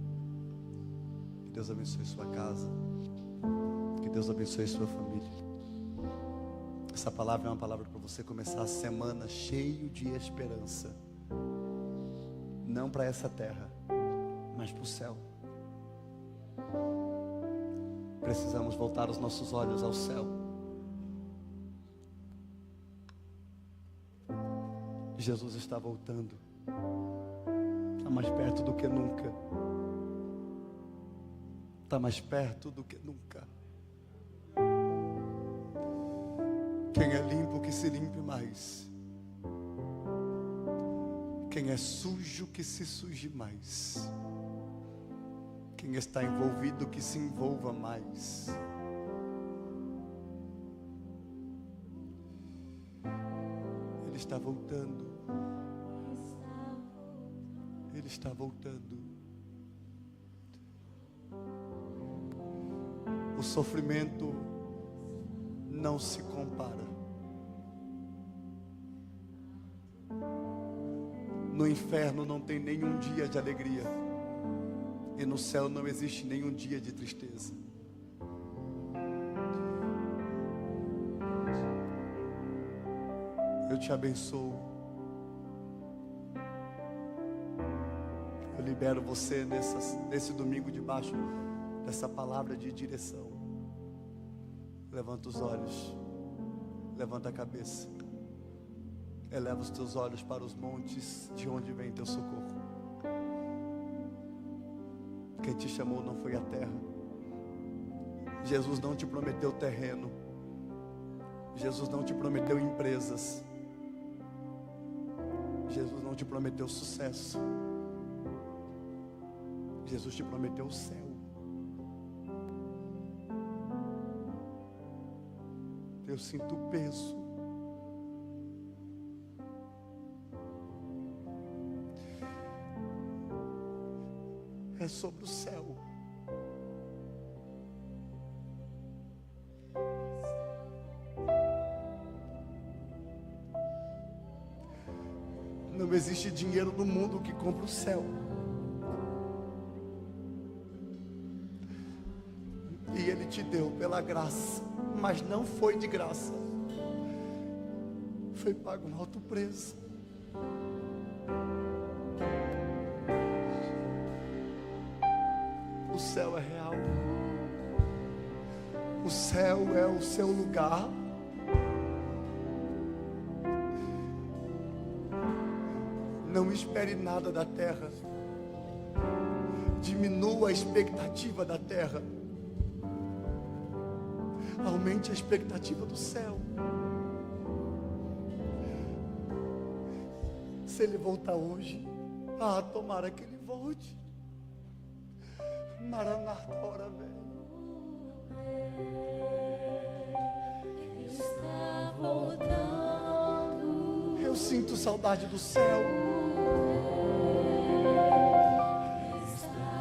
[SPEAKER 1] Que Deus abençoe sua casa. Que Deus abençoe sua família. Essa palavra é uma palavra para você começar a semana cheio de esperança. Não para essa terra, mas para o céu. Precisamos voltar os nossos olhos ao céu. Jesus está voltando. Está mais perto do que nunca. Está mais perto do que nunca. Quem é limpo, que se limpe mais. Quem é sujo, que se suje mais. Quem está envolvido, que se envolva mais. Ele está voltando. Ele está voltando. O sofrimento não se compara. No inferno não tem nenhum dia de alegria. E no céu não existe nenhum dia de tristeza. Eu te abençoo. Eu libero você nesse domingo debaixo dessa palavra de direção. Levanta os olhos. Levanta a cabeça. Eleva os teus olhos para os montes, de onde vem teu socorro. Quem te chamou não foi a terra. Jesus não te prometeu terreno. Jesus não te prometeu empresas. Jesus não te prometeu sucesso. Jesus te prometeu o céu. Eu sinto o peso. É sobre o céu. Não existe dinheiro no mundo que compre o céu. E Ele te deu pela graça, mas não foi de graça. Foi pago um alto preço. O céu é real. O céu é o seu lugar. Não espere nada da terra. Diminua a expectativa da terra. Aumente a expectativa do céu. Se Ele voltar hoje, tomara que Ele volte. Maranata, ora vem.
[SPEAKER 2] Está voltando.
[SPEAKER 1] Eu sinto saudade do céu.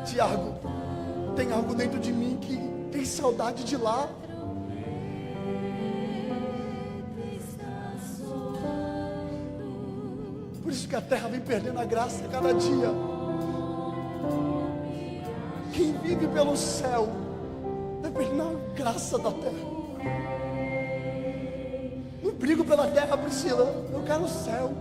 [SPEAKER 1] Tiago, tem algo dentro de mim que tem saudade de lá. Por isso que a terra vem perdendo a graça a cada dia. Quem vive pelo céu vai perdendo a graça da terra. Não brigo pela terra, Priscila. Eu quero o céu.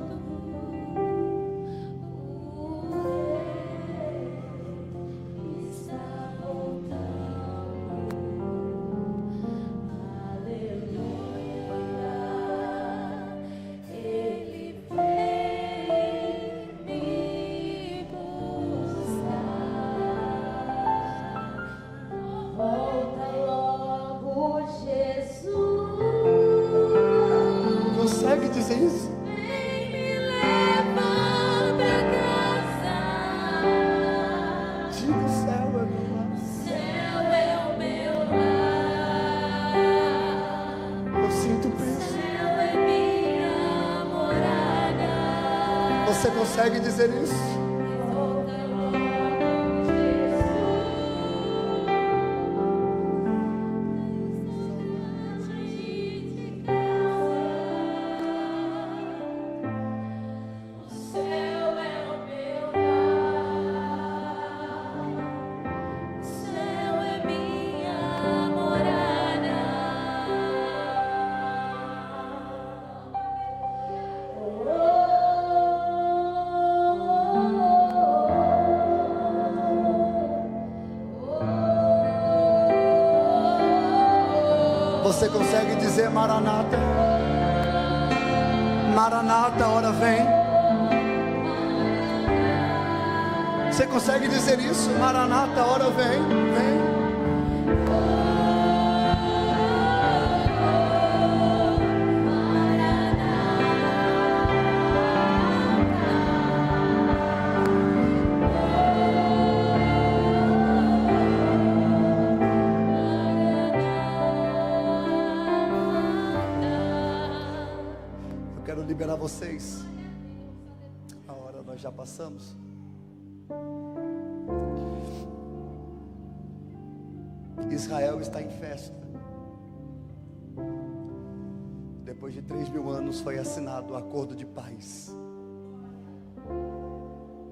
[SPEAKER 1] Consegue dizer isso?
[SPEAKER 2] Vem me levar pra casa.
[SPEAKER 1] Diga: o céu é meu lar.
[SPEAKER 2] Céu é o meu lar.
[SPEAKER 1] Eu sinto o peso.
[SPEAKER 2] Céu é minha morada.
[SPEAKER 1] Você consegue dizer isso?
[SPEAKER 2] Volta logo, Jesus. O céu é o meu lar.
[SPEAKER 1] Você consegue dizer Maranata? Maranata, hora vem. Você consegue dizer isso? Maranata, hora vem, vem. Eu quero liberar vocês. A hora nós já passamos. Israel está em festa. Depois de 3.000 anos foi assinado o acordo de paz.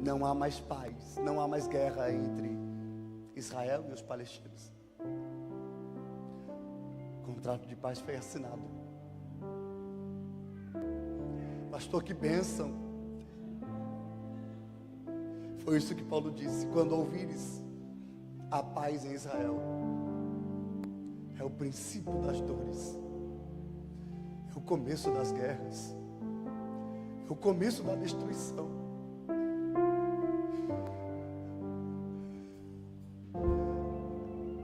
[SPEAKER 1] Não há mais paz, não há mais guerra entre Israel e os palestinos. O contrato de paz foi assinado. Pastor, que bênção. Foi isso que Paulo disse: quando ouvires a paz em Israel, é o princípio das dores, é o começo das guerras, é o começo da destruição.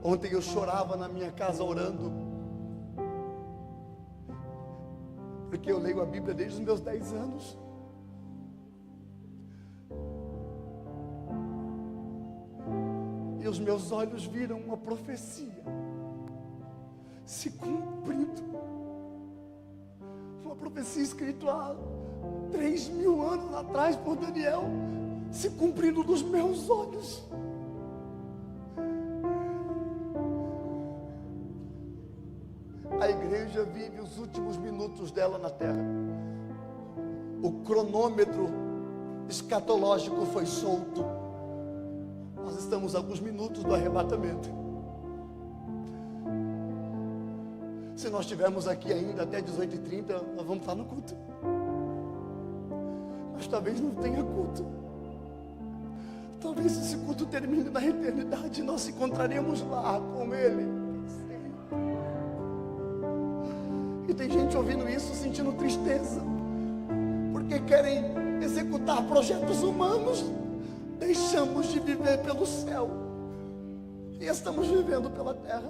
[SPEAKER 1] Ontem eu chorava na minha casa orando, porque eu leio a Bíblia desde os meus 10 anos. E os meus olhos viram uma profecia se cumprindo. Uma profecia escrita há 3.000 anos atrás por Daniel, se cumprindo nos meus olhos. A igreja vive os últimos minutos dela na terra. O cronômetro escatológico foi solto. Nós estamos a alguns minutos do arrebatamento. Se nós estivermos aqui ainda até 18h30, nós vamos estar no culto. Mas talvez não tenha culto. Talvez esse culto termine na eternidade e nós encontraremos lá com Ele. E tem gente ouvindo isso, sentindo tristeza, porque querem executar projetos humanos. Deixamos de viver pelo céu e estamos vivendo pela terra.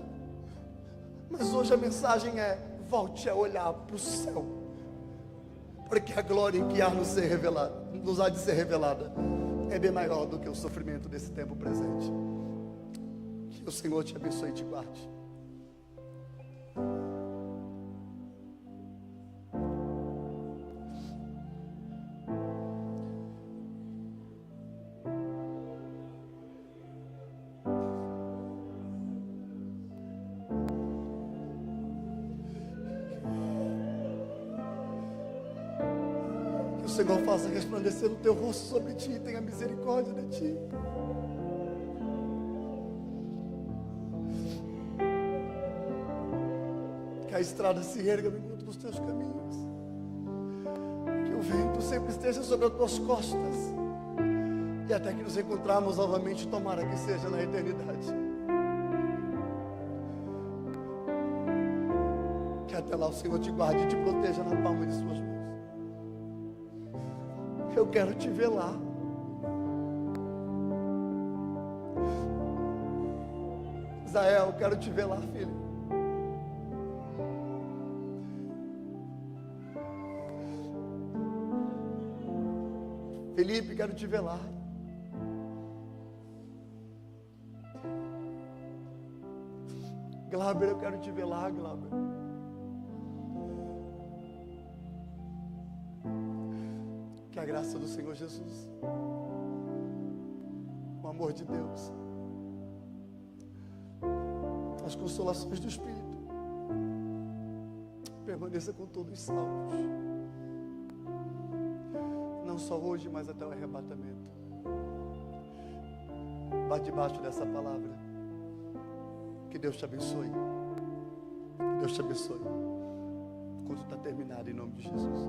[SPEAKER 1] Mas hoje a mensagem é: volte a olhar para o céu, porque a glória em que há nos há de ser revelada é bem maior do que o sofrimento desse tempo presente. Que o Senhor te abençoe e te guarde. Que o Senhor faça resplandecer o teu rosto sobre ti e tenha misericórdia de ti. Que a estrada se erga no encontro dos teus caminhos. Que o vento sempre esteja sobre as tuas costas. E até que nos encontrarmos novamente, tomara que seja na eternidade. Que até lá o Senhor te guarde e te proteja na palma de suas mãos. Eu quero te ver lá. Israel, eu quero te ver lá, filho. Felipe, quero te ver lá. Glauber, eu quero te ver lá, Glauber. Que a graça do Senhor Jesus, o amor de Deus, as consolações do Espírito permaneça com todos os salvos, não só hoje, mas até o arrebatamento. Vá debaixo dessa palavra. Que Deus te abençoe. Que Deus te abençoe. Quando está terminado, em nome de Jesus.